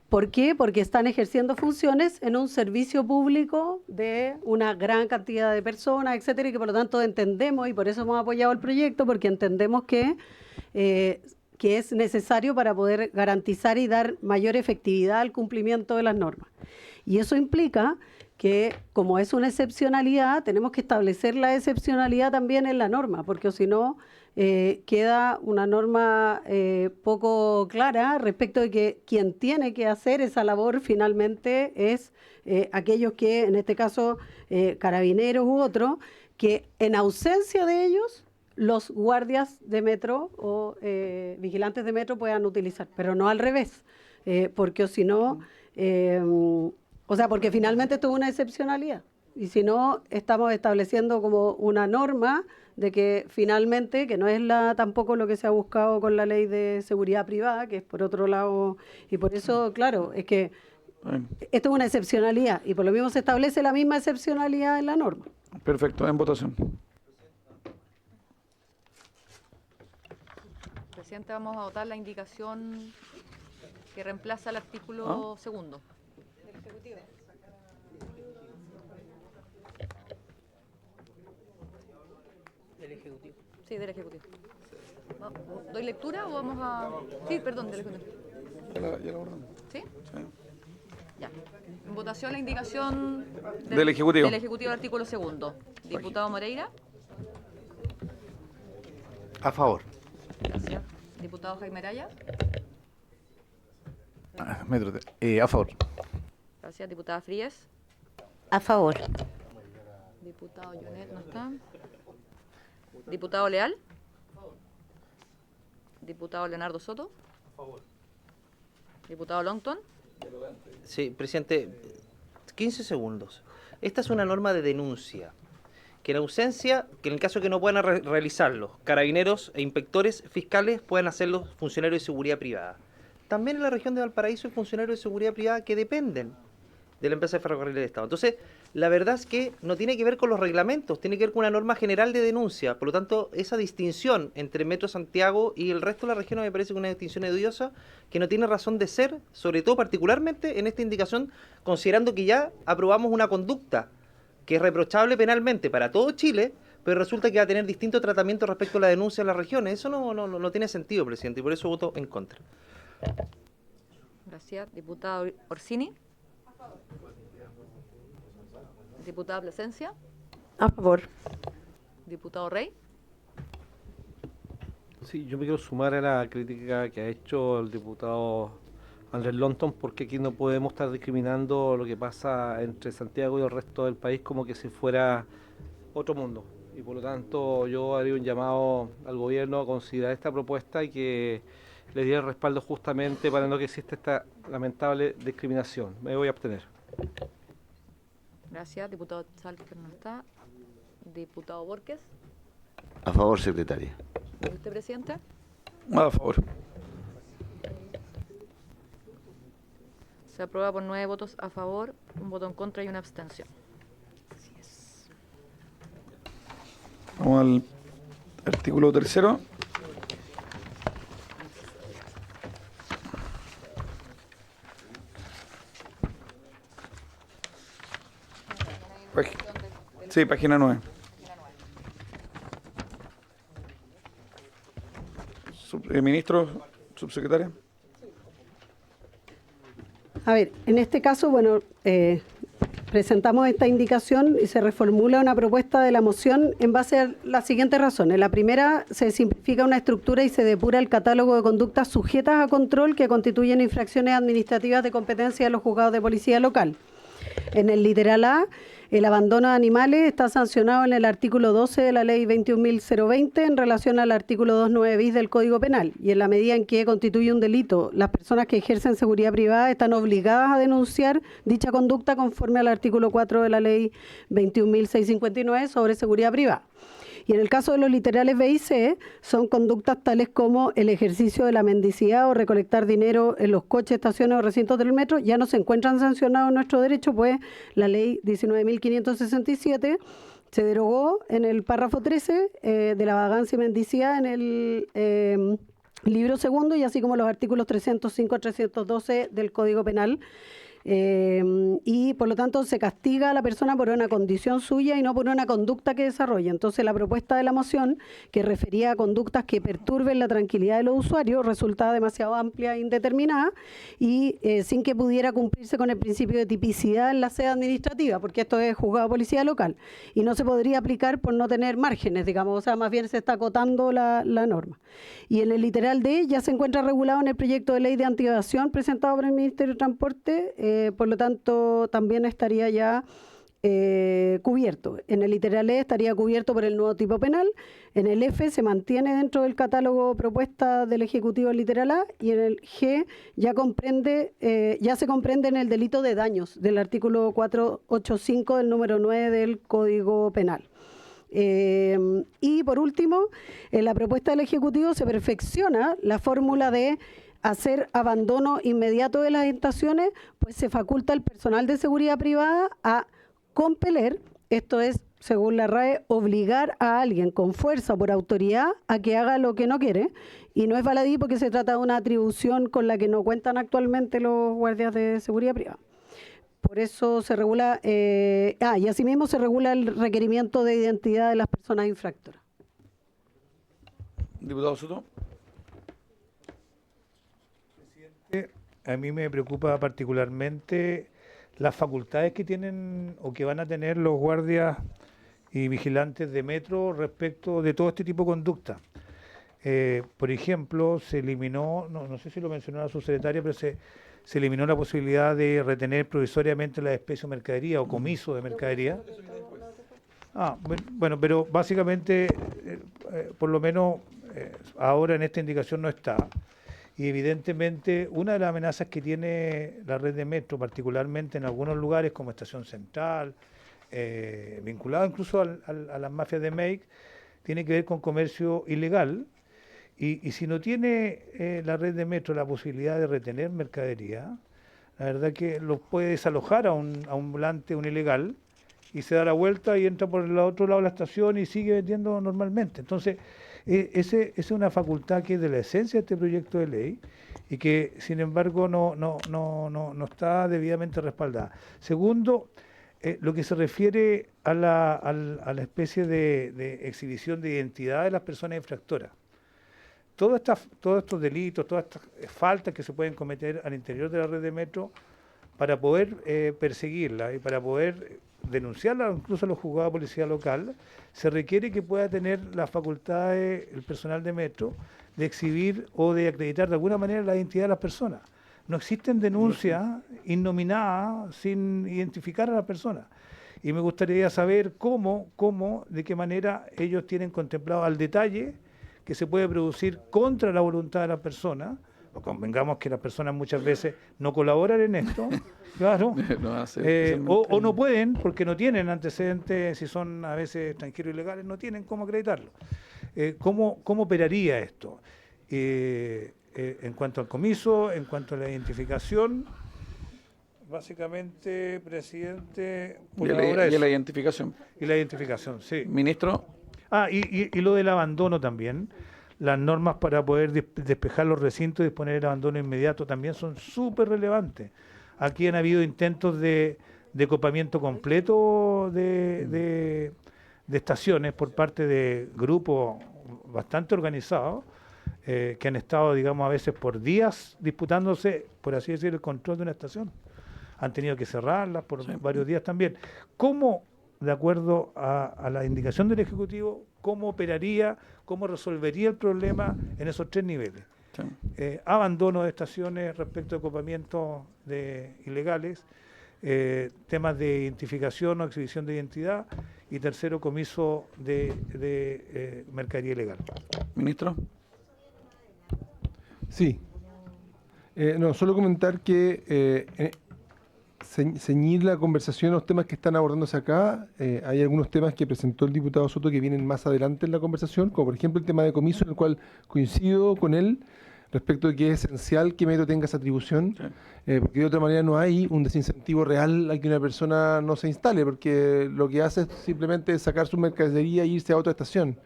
[SPEAKER 4] ¿Por qué? Porque están ejerciendo funciones en un servicio público de una gran cantidad de personas, etcétera, y que por lo tanto entendemos, y por eso hemos apoyado el proyecto, porque entendemos que es necesario para poder garantizar y dar mayor efectividad al cumplimiento de las normas. Y eso implica que, como es una excepcionalidad, tenemos que establecer la excepcionalidad también en la norma, porque si no, queda una norma poco clara respecto de que quien tiene que hacer esa labor finalmente es aquellos que, en este caso, carabineros u otros, que en ausencia de ellos, los guardias de Metro o vigilantes de Metro puedan utilizar, pero no al revés, porque si no, porque finalmente esto es una excepcionalidad. Y si no, estamos estableciendo como una norma de que finalmente, que no es tampoco lo que se ha buscado con la ley de seguridad privada, que es por otro lado, y por eso, claro, es que esto es una excepcionalidad, y por lo mismo se establece la misma excepcionalidad en la norma.
[SPEAKER 2] Perfecto, en votación.
[SPEAKER 1] Presidente, vamos a votar la indicación que reemplaza el artículo segundo.
[SPEAKER 6] Del Ejecutivo.
[SPEAKER 1] Sí, del Ejecutivo. ¿Doy lectura o vamos a...? Sí, perdón, del Ejecutivo.
[SPEAKER 2] Ya la abordamos.
[SPEAKER 1] ¿Sí?
[SPEAKER 2] Sí.
[SPEAKER 1] Ya. En votación la indicación
[SPEAKER 2] Del Ejecutivo.
[SPEAKER 1] Del Ejecutivo, artículo segundo. Diputado Moreira.
[SPEAKER 10] A favor.
[SPEAKER 1] Gracias. Diputado Jaime Araya.
[SPEAKER 9] A favor.
[SPEAKER 1] Gracias. Diputada Fríes.
[SPEAKER 8] A favor.
[SPEAKER 1] Diputado Yunet no está. Diputado Leal. Diputado Leonardo Soto. A favor. Diputado Longton.
[SPEAKER 6] Sí, presidente, 15 segundos. Esta es una norma de denuncia, que en ausencia, que en el caso de que no puedan realizarlo, carabineros e inspectores fiscales pueden hacerlo funcionarios de seguridad privada. También en la región de Valparaíso hay funcionarios de seguridad privada que dependen de la empresa de ferrocarriles del Estado. Entonces, la verdad es que no tiene que ver con los reglamentos, tiene que ver con una norma general de denuncia. Por lo tanto, esa distinción entre Metro Santiago y el resto de la región me parece una distinción odiosa que no tiene razón de ser, sobre todo particularmente en esta indicación, considerando que ya aprobamos una conducta que es reprochable penalmente para todo Chile, pero resulta que va a tener distinto tratamiento respecto a la denuncia en las regiones. Eso no tiene sentido, presidente, y por eso voto en contra.
[SPEAKER 1] Gracias. Diputado Orsini. Diputada Plasencia.
[SPEAKER 4] A favor.
[SPEAKER 1] Diputado Rey.
[SPEAKER 11] Sí, yo me quiero sumar a la crítica que ha hecho el diputado Andrés Longton, porque aquí no podemos estar discriminando lo que pasa entre Santiago y el resto del país como que si fuera otro mundo. y por lo tanto yo haría un llamado al gobierno a considerar esta propuesta y que le diera el respaldo justamente para no que exista esta lamentable discriminación. Me voy a abstener.
[SPEAKER 1] Gracias. Diputado Salker no está. Diputado Borges.
[SPEAKER 10] A favor, secretaria.
[SPEAKER 1] ¿Y usted, presidente?
[SPEAKER 2] A favor.
[SPEAKER 1] Se aprueba por 9 votos a favor, un voto en contra y una abstención. Así es.
[SPEAKER 2] Vamos al artículo 3º. Sí, página 9. Ministro, subsecretaria.
[SPEAKER 4] A ver, en este caso, bueno, presentamos esta indicación y se reformula una propuesta de la moción en base a las siguientes razones. La primera, se simplifica una estructura y se depura el catálogo de conductas sujetas a control que constituyen infracciones administrativas de competencia de los juzgados de policía local. En el literal A, el abandono de animales está sancionado en el artículo 12 de la ley 21.020 en relación al artículo 29 bis del Código Penal, y en la medida en que constituye un delito, las personas que ejercen seguridad privada están obligadas a denunciar dicha conducta conforme al artículo 4 de la ley 21.659 sobre seguridad privada. Y en el caso de los literales B y C, son conductas tales como el ejercicio de la mendicidad o recolectar dinero en los coches, estaciones o recintos del metro, ya no se encuentran sancionados en nuestro derecho, pues la ley 19.567 se derogó en el párrafo 13 de la vagancia y mendicidad en el libro segundo, y así como los artículos 305 a 312 del Código Penal. Y por lo tanto se castiga a la persona por una condición suya y no por una conducta que desarrolla. Entonces la propuesta de la moción, que refería a conductas que perturben la tranquilidad de los usuarios, resulta demasiado amplia e indeterminada y sin que pudiera cumplirse con el principio de tipicidad en la sede administrativa, porque esto es juzgado de policía local y no se podría aplicar por no tener márgenes, digamos, o sea, más bien se está acotando la norma. Y en el literal D ya se encuentra regulado en el proyecto de ley de antievasión presentado por el Ministerio de Transporte. Por lo tanto, también estaría ya cubierto. En el literal E estaría cubierto por el nuevo tipo penal. En el F se mantiene dentro del catálogo propuesta del Ejecutivo el literal A, y en el G ya se comprende en el delito de daños del artículo 485 del número 9 del Código Penal. Y por último, en la propuesta del Ejecutivo se perfecciona la fórmula de hacer abandono inmediato de las estaciones, pues se faculta al personal de seguridad privada a compeler, esto es, según la RAE, obligar a alguien con fuerza o por autoridad a que haga lo que no quiere, y no es baladí porque se trata de una atribución con la que no cuentan actualmente los guardias de seguridad privada. Por eso se regula, y asimismo se regula el requerimiento de identidad de las personas infractoras.
[SPEAKER 2] Diputado Soto.
[SPEAKER 5] A mí me preocupa particularmente las facultades que tienen o que van a tener los guardias y vigilantes de metro respecto de todo este tipo de conducta. Por ejemplo, se eliminó, no sé si lo mencionó la subsecretaria, pero se eliminó la posibilidad de retener provisoriamente la especie o mercadería o comiso de mercadería. Bueno, pero básicamente, por lo menos ahora en esta indicación no está. Y evidentemente una de las amenazas que tiene la red de metro, particularmente en algunos lugares como Estación Central, vinculado incluso a las mafias de make, tiene que ver con comercio ilegal. Y si no tiene la red de metro la posibilidad de retener mercadería, la verdad que lo puede desalojar a un volante, un ilegal, y se da la vuelta y entra por el otro lado de la estación y sigue vendiendo normalmente. Entonces, esa es una facultad que es de la esencia de este proyecto de ley y que, sin embargo, no está debidamente respaldada. Segundo, lo que se refiere a la especie de exhibición de identidad de las personas infractoras. Todos estos delitos, todas estas faltas que se pueden cometer al interior de la red de metro, para poder perseguirla y para poder denunciarla incluso a los juzgados de policía local, se requiere que pueda tener la facultad el personal de metro de exhibir o de acreditar de alguna manera la identidad de las personas. No existen denuncias innominadas sin identificar a la persona. Y me gustaría saber de qué manera ellos tienen contemplado al detalle que se puede producir contra la voluntad de la persona. Porque convengamos que las personas muchas veces no colaboran en esto, claro, o no pueden porque no tienen antecedentes, si son a veces extranjeros ilegales, no tienen cómo acreditarlo. ¿Cómo operaría esto? En cuanto al comiso, en cuanto a la identificación, básicamente, presidente...
[SPEAKER 2] Y la identificación.
[SPEAKER 5] Y la identificación, sí.
[SPEAKER 2] Ministro.
[SPEAKER 5] Y lo del abandono también. Las normas para poder despejar los recintos y disponer el abandono inmediato también son súper relevantes. Aquí han habido intentos de copamiento completo de estaciones por parte de grupos bastante organizados que han estado, digamos, a veces por días disputándose, por así decirlo, el control de una estación. Han tenido que cerrarlas por varios días también. ¿Cómo, de acuerdo a la indicación del Ejecutivo, cómo operaría, cómo resolvería el problema en esos 3 niveles?
[SPEAKER 2] Sí.
[SPEAKER 5] Abandono de estaciones respecto de copamientos ilegales, temas de identificación o exhibición de identidad, y tercero, comiso de mercadería ilegal.
[SPEAKER 2] Ministro.
[SPEAKER 3] Sí. No, solo comentar que ceñir la conversación a los temas que están abordándose acá. Hay algunos temas que presentó el diputado Soto que vienen más adelante en la conversación, como por ejemplo el tema de comiso, en el cual coincido con él respecto de que es esencial que Metro tenga esa atribución, porque de otra manera no hay un desincentivo real a que una persona no se instale, porque lo que hace es simplemente sacar su mercadería e irse a otra estación.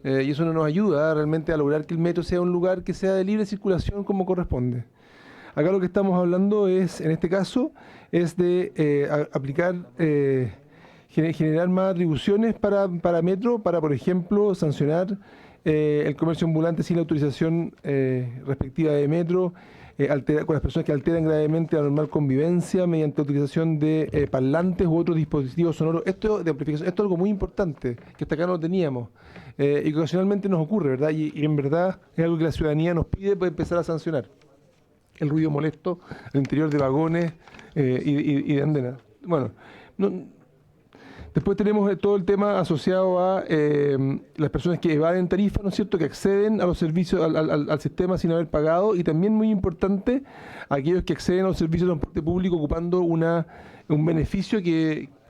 [SPEAKER 3] Y eso no nos ayuda realmente a lograr que el Metro sea un lugar que sea de libre circulación como corresponde. Acá lo que estamos hablando es, en este caso, es de aplicar, generar más atribuciones para Metro, para, por ejemplo, sancionar el comercio ambulante sin la autorización respectiva de Metro, con las personas que alteran gravemente la normal convivencia mediante utilización de parlantes u otros dispositivos sonoros. Esto de amplificación, esto es algo muy importante, que hasta acá no lo teníamos, y que ocasionalmente nos ocurre, ¿verdad? Y en verdad es algo que la ciudadanía nos pide para empezar a sancionar. El ruido molesto al interior de vagones y de andenas. Bueno, después tenemos todo el tema asociado a las personas que evaden tarifa, ¿no es cierto?, que acceden a los servicios, al sistema sin haber pagado, y también muy importante, aquellos que acceden a los servicios de transporte público ocupando un beneficio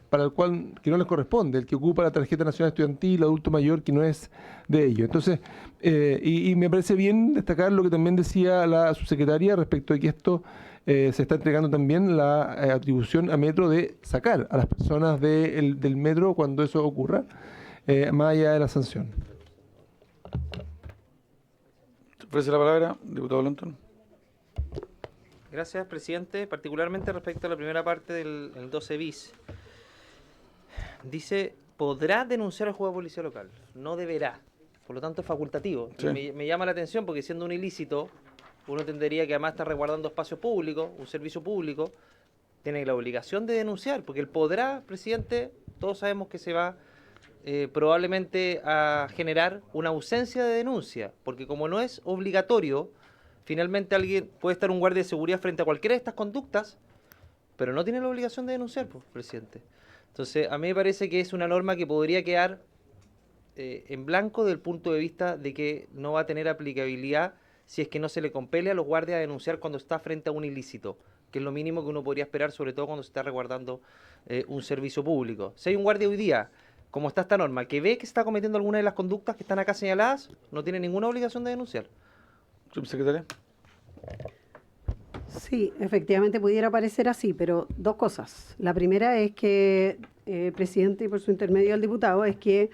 [SPEAKER 3] para el cual que no les corresponde, el que ocupa la tarjeta nacional estudiantil, adulto mayor, que no es de ello. Entonces, y me parece bien destacar lo que también decía la subsecretaria respecto de que esto se está entregando también la atribución a Metro de sacar a las personas del Metro cuando eso ocurra, más allá de la sanción.
[SPEAKER 2] ¿Se ofrece la palabra, diputado Lonton?
[SPEAKER 6] Gracias, presidente. Particularmente respecto a la primera parte del 12 bis. Dice, podrá denunciar al juego de policía local, no deberá. Por lo tanto, es facultativo.
[SPEAKER 2] Sí.
[SPEAKER 6] Me llama la atención porque siendo un ilícito, uno entendería que además está resguardando espacios públicos, un servicio público, tiene la obligación de denunciar, porque el podrá, presidente, todos sabemos que se va probablemente a generar una ausencia de denuncia, porque como no es obligatorio, finalmente alguien puede estar un guardia de seguridad frente a cualquiera de estas conductas, pero no tiene la obligación de denunciar, pues, presidente. Entonces, a mí me parece que es una norma que podría quedar en blanco desde el punto de vista de que no va a tener aplicabilidad si es que no se le compele a los guardias a denunciar cuando está frente a un ilícito, que es lo mínimo que uno podría esperar, sobre todo cuando se está resguardando un servicio público. Si hay un guardia hoy día, como está esta norma, que ve que se está cometiendo alguna de las conductas que están acá señaladas, no tiene ninguna obligación de denunciar.
[SPEAKER 2] Subsecretaria.
[SPEAKER 4] Sí, efectivamente pudiera parecer así, pero 2 cosas. La primera es que, presidente, y por su intermedio al diputado, es que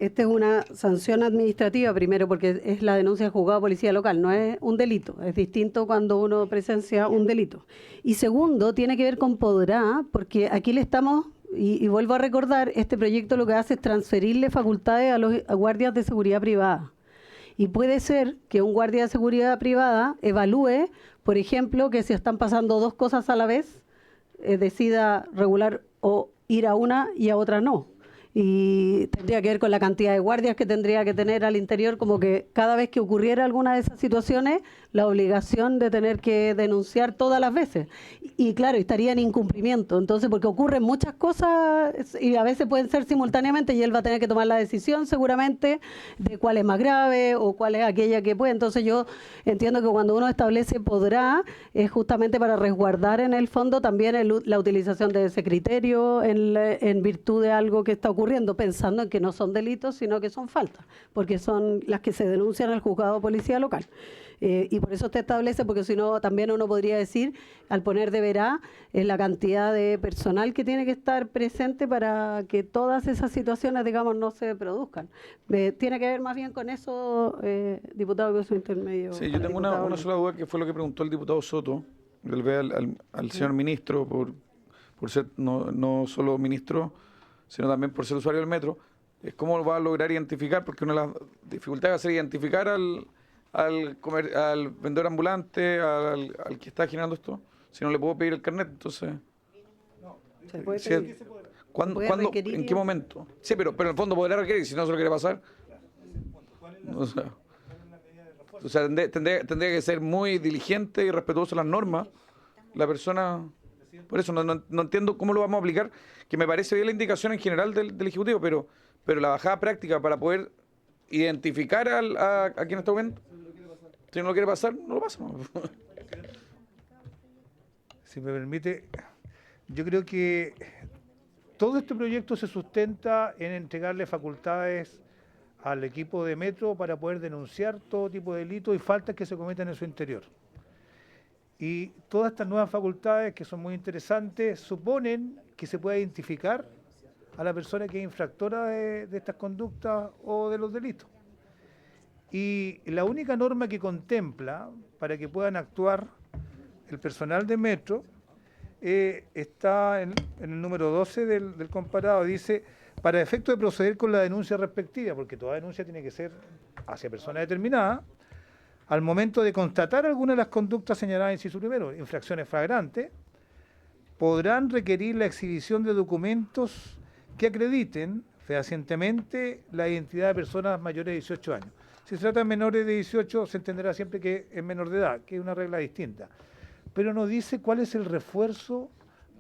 [SPEAKER 4] esta es una sanción administrativa, primero porque es la denuncia de juzgado de policía local, no es un delito, es distinto cuando uno presencia un delito. Y segundo, tiene que ver con podrá, porque aquí le estamos, y vuelvo a recordar, este proyecto lo que hace es transferirle facultades a los guardias de seguridad privada. Y puede ser que un guardia de seguridad privada evalúe, por ejemplo, que si están pasando 2 cosas a la vez, decida regular o ir a una y a otra no. y tendría que ver con la cantidad de guardias que tendría que tener al interior, como que cada vez que ocurriera alguna de esas situaciones, la obligación de tener que denunciar todas las veces. Y claro, estaría en incumplimiento, entonces porque ocurren muchas cosas y a veces pueden ser simultáneamente y él va a tener que tomar la decisión seguramente de cuál es más grave o cuál es aquella que puede. Entonces yo entiendo que cuando uno establece podrá, es justamente para resguardar en el fondo también la utilización de ese criterio en virtud de algo que está ocurriendo, pensando en que no son delitos, sino que son faltas, porque son las que se denuncian al juzgado de policía local. Y por eso usted establece, porque si no, también uno podría decir, al poner deberá, es la cantidad de personal que tiene que estar presente para que todas esas situaciones, digamos, no se produzcan. Tiene que ver más bien con eso, diputado, que es su intermedio.
[SPEAKER 2] Sí, yo tengo una sola duda, que fue lo que preguntó el diputado Soto, del ve al señor ministro, por ser no solo ministro, sino también por ser usuario del metro. Es cómo va a lograr identificar, porque una de las dificultades va a ser identificar al vendedor ambulante, al que está generando esto, si no le puedo pedir el carnet, entonces...
[SPEAKER 4] ¿Se puede
[SPEAKER 2] si
[SPEAKER 4] pedir?
[SPEAKER 2] ¿Cuándo, en qué momento? Sí, pero en el fondo podrá requerir, si no se lo quiere pasar. O sea, tendría que ser muy diligente y respetuoso de las normas. La persona... Por eso no entiendo cómo lo vamos a aplicar, que me parece bien la indicación en general del Ejecutivo, pero la bajada práctica para poder identificar a quien está viendo. Si no lo quiere pasar, no lo pasa.
[SPEAKER 5] Si me permite, yo creo que todo este proyecto se sustenta en entregarle facultades al equipo de Metro para poder denunciar todo tipo de delitos y faltas que se cometen en su interior. Y todas estas nuevas facultades, que son muy interesantes, suponen que se pueda identificar a la persona que es infractora de estas conductas o de los delitos. Y la única norma que contempla para que puedan actuar el personal de Metro está en el número 12 del comparado. Dice, para efecto de proceder con la denuncia respectiva, porque toda denuncia tiene que ser hacia persona determinada, al momento de constatar alguna de las conductas señaladas en inciso primero, infracciones flagrantes, podrán requerir la exhibición de documentos que acrediten fehacientemente la identidad de personas mayores de 18 años. Si se trata de menores de 18, se entenderá siempre que es menor de edad, que es una regla distinta. Pero no dice cuál es el refuerzo,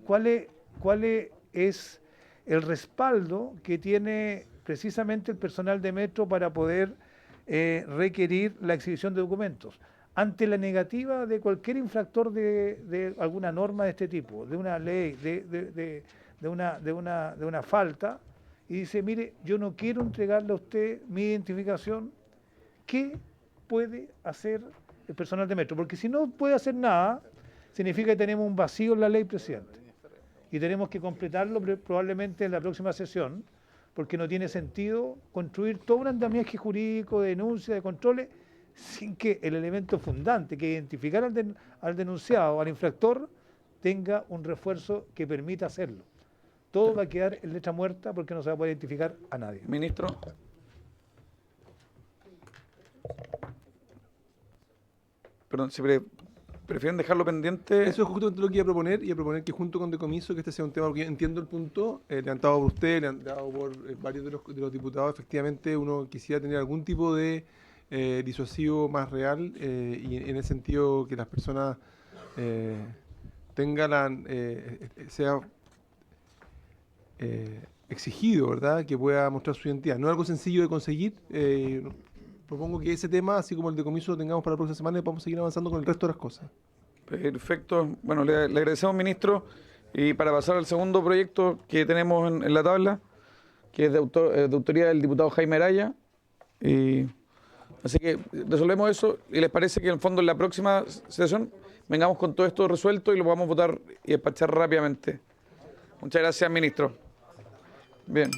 [SPEAKER 5] cuál es el respaldo que tiene precisamente el personal de Metro para poder requerir la exhibición de documentos. Ante la negativa de cualquier infractor de alguna norma de este tipo, de una ley, de una falta, y dice, mire, yo no quiero entregarle a usted mi identificación, ¿qué puede hacer el personal de Metro? Porque si no puede hacer nada, significa que tenemos un vacío en la ley, presidente. Y tenemos que completarlo probablemente en la próxima sesión, porque no tiene sentido construir todo un andamiaje jurídico de denuncia, de controles, sin que el elemento fundante, que identificar al denunciado, al infractor, tenga un refuerzo que permita hacerlo. Todo va a quedar en letra muerta porque no se va a poder identificar a nadie.
[SPEAKER 2] Ministro. Perdón, si prefieren dejarlo pendiente.
[SPEAKER 3] Eso es justamente lo que iba a proponer que junto con decomiso, que este sea un tema, porque entiendo el punto, levantado por usted, levantado por varios de los diputados, efectivamente uno quisiera tener algún tipo de disuasivo más real, y en el sentido que las personas tengan sea exigido, ¿verdad?, que pueda mostrar su identidad. No es algo sencillo de conseguir. Propongo que ese tema, así como el decomiso, lo tengamos para la próxima semana y podamos seguir avanzando con el resto de las cosas.
[SPEAKER 2] Perfecto. Bueno, le agradecemos, ministro. Y para pasar al segundo proyecto que tenemos en la tabla, que es de autoría del diputado Jaime Araya. Así que resolvemos eso. ¿Y les parece que en el fondo en la próxima sesión vengamos con todo esto resuelto y lo podamos votar y despachar rápidamente? Muchas gracias, ministro. Bien.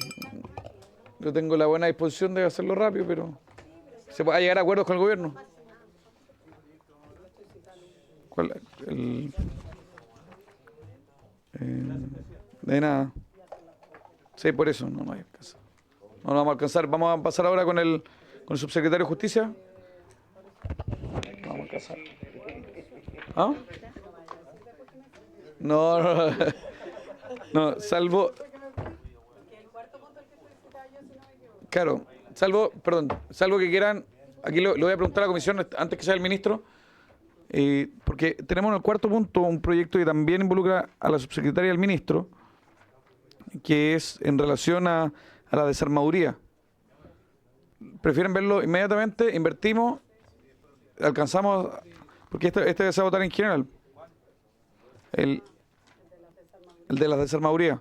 [SPEAKER 2] Yo tengo la buena disposición de hacerlo rápido, pero se puede llegar a acuerdos con el gobierno. ¿Cuál? De nada. Sí, por eso no hay alcanza. No vamos a alcanzar. Vamos a pasar ahora con el subsecretario de Justicia. No vamos a alcanzar. ¿Ah? No, salvo... Claro, salvo que quieran, aquí lo voy a preguntar a la comisión antes que sea el ministro, porque tenemos en el cuarto punto un proyecto que también involucra a la subsecretaria y al ministro, que es en relación a la desarmaduría. ¿Prefieren verlo inmediatamente? ¿Invertimos? ¿Alcanzamos? Porque este se va a votar en general. El de las desarmadurías,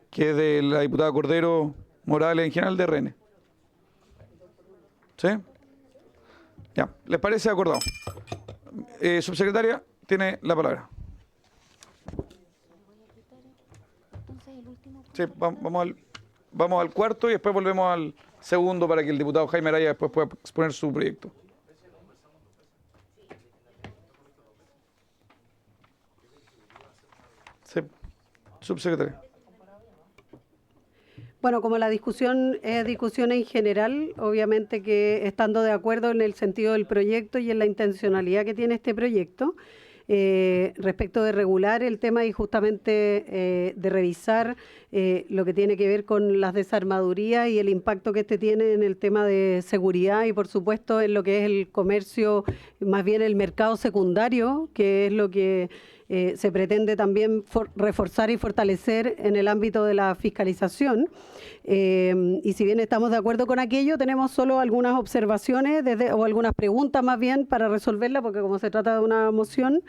[SPEAKER 2] que es de la diputada Cordero Morales, en general de RN. ¿Sí? Ya, ¿les parece acordado? Subsecretaria, tiene la palabra. Sí, vamos al cuarto y después volvemos al segundo para que el diputado Jaime Araya después pueda exponer su proyecto. Sí, subsecretaria.
[SPEAKER 4] Bueno, como la discusión es discusión en general, obviamente que estando de acuerdo en el sentido del proyecto y en la intencionalidad que tiene este proyecto, respecto de regular el tema y justamente de revisar lo que tiene que ver con las desarmadurías y el impacto que este tiene en el tema de seguridad y por supuesto en lo que es el comercio, más bien el mercado secundario, que es lo que se pretende también reforzar y fortalecer en el ámbito de la fiscalización. Y si bien estamos de acuerdo con aquello, tenemos solo algunas observaciones o algunas preguntas más bien para resolverla, porque como se trata de una moción,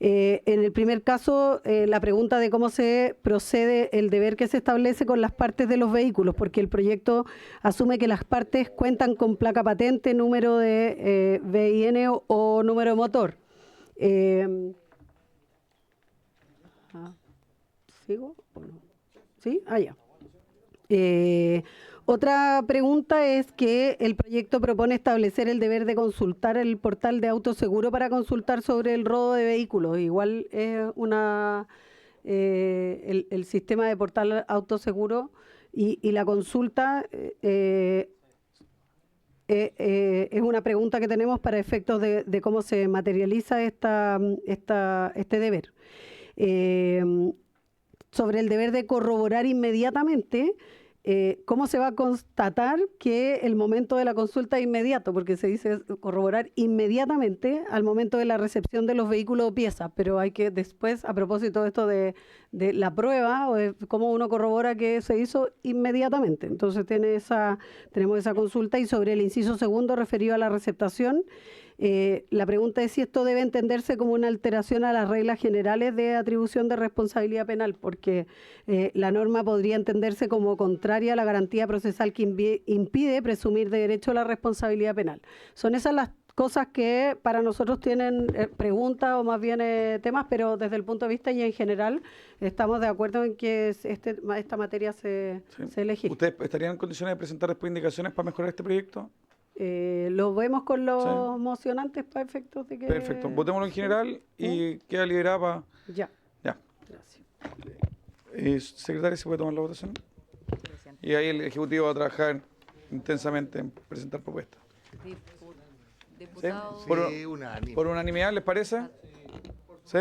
[SPEAKER 4] en el primer caso, la pregunta de cómo se procede el deber que se establece con las partes de los vehículos, porque el proyecto asume que las partes cuentan con placa patente, número de VIN o número de motor. ¿Sigo o no? ¿Sí? Ya. Otra pregunta es que el proyecto propone establecer el deber de consultar el portal de autoseguro para consultar sobre el robo de vehículos. Igual es el sistema de portal autoseguro y la consulta es una pregunta que tenemos para efectos de cómo se materializa este deber. Sobre el deber de corroborar inmediatamente, ¿cómo se va a constatar que el momento de la consulta es inmediato? Porque se dice corroborar inmediatamente al momento de la recepción de los vehículos o piezas, pero hay que después, a propósito de esto de la prueba o de cómo uno corrobora que se hizo inmediatamente. Entonces tenemos esa consulta y sobre el inciso segundo referido a la receptación, la pregunta es si esto debe entenderse como una alteración a las reglas generales de atribución de responsabilidad penal, porque la norma podría entenderse como contraria a la garantía procesal que impide presumir de derecho a la responsabilidad penal. Son esas las cosas que para nosotros tienen preguntas o más bien temas, pero desde el punto de vista y en general estamos de acuerdo en que esta materia se legisle.
[SPEAKER 2] ¿Ustedes estarían en condiciones de presentar después indicaciones para mejorar este proyecto?
[SPEAKER 4] Lo vemos con los mocionantes para efectos de que...
[SPEAKER 2] Perfecto, votémoslo en general y queda liberada para...
[SPEAKER 4] Ya.
[SPEAKER 2] Gracias. Secretaria, ¿se puede tomar la votación? Y ahí el Ejecutivo va a trabajar intensamente en presentar propuestas.
[SPEAKER 1] Diputado...
[SPEAKER 2] ¿Por unanimidad les parece? ¿Sí?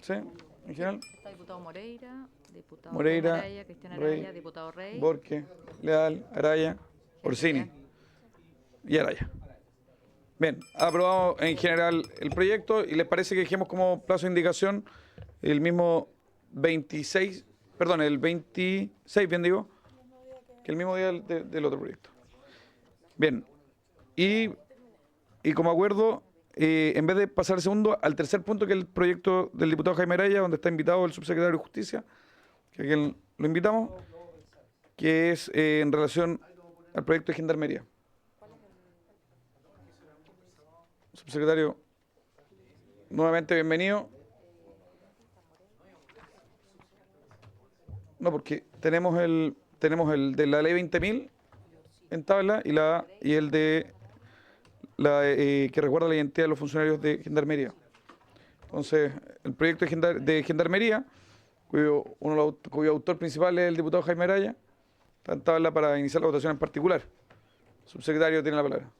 [SPEAKER 2] ¿Sí? ¿En general?
[SPEAKER 1] Está diputado Moreira,
[SPEAKER 2] Moreira,
[SPEAKER 1] Araya, Cristian Araya, diputado Rey.
[SPEAKER 2] Borque, Leal, Araya, Orsini y Araya. Bien, aprobado en general el proyecto y les parece que dejemos como plazo de indicación el mismo 26, perdón, el 26, bien digo, que el mismo día del otro proyecto. Bien, y como acuerdo, en vez de pasar al segundo, al tercer punto, que es el proyecto del diputado Jaime Araya, donde está invitado el subsecretario de Justicia, que a quien lo invitamos, que es en relación al proyecto de Gendarmería. Subsecretario, nuevamente bienvenido. No, porque tenemos el de la ley 20.000 en tabla y el de que recuerda la identidad de los funcionarios de Gendarmería. Entonces, el proyecto de Gendarmería, cuyo autor principal es el diputado Jaime Araya, está en tabla para iniciar la votación en particular. Subsecretario, tiene la palabra.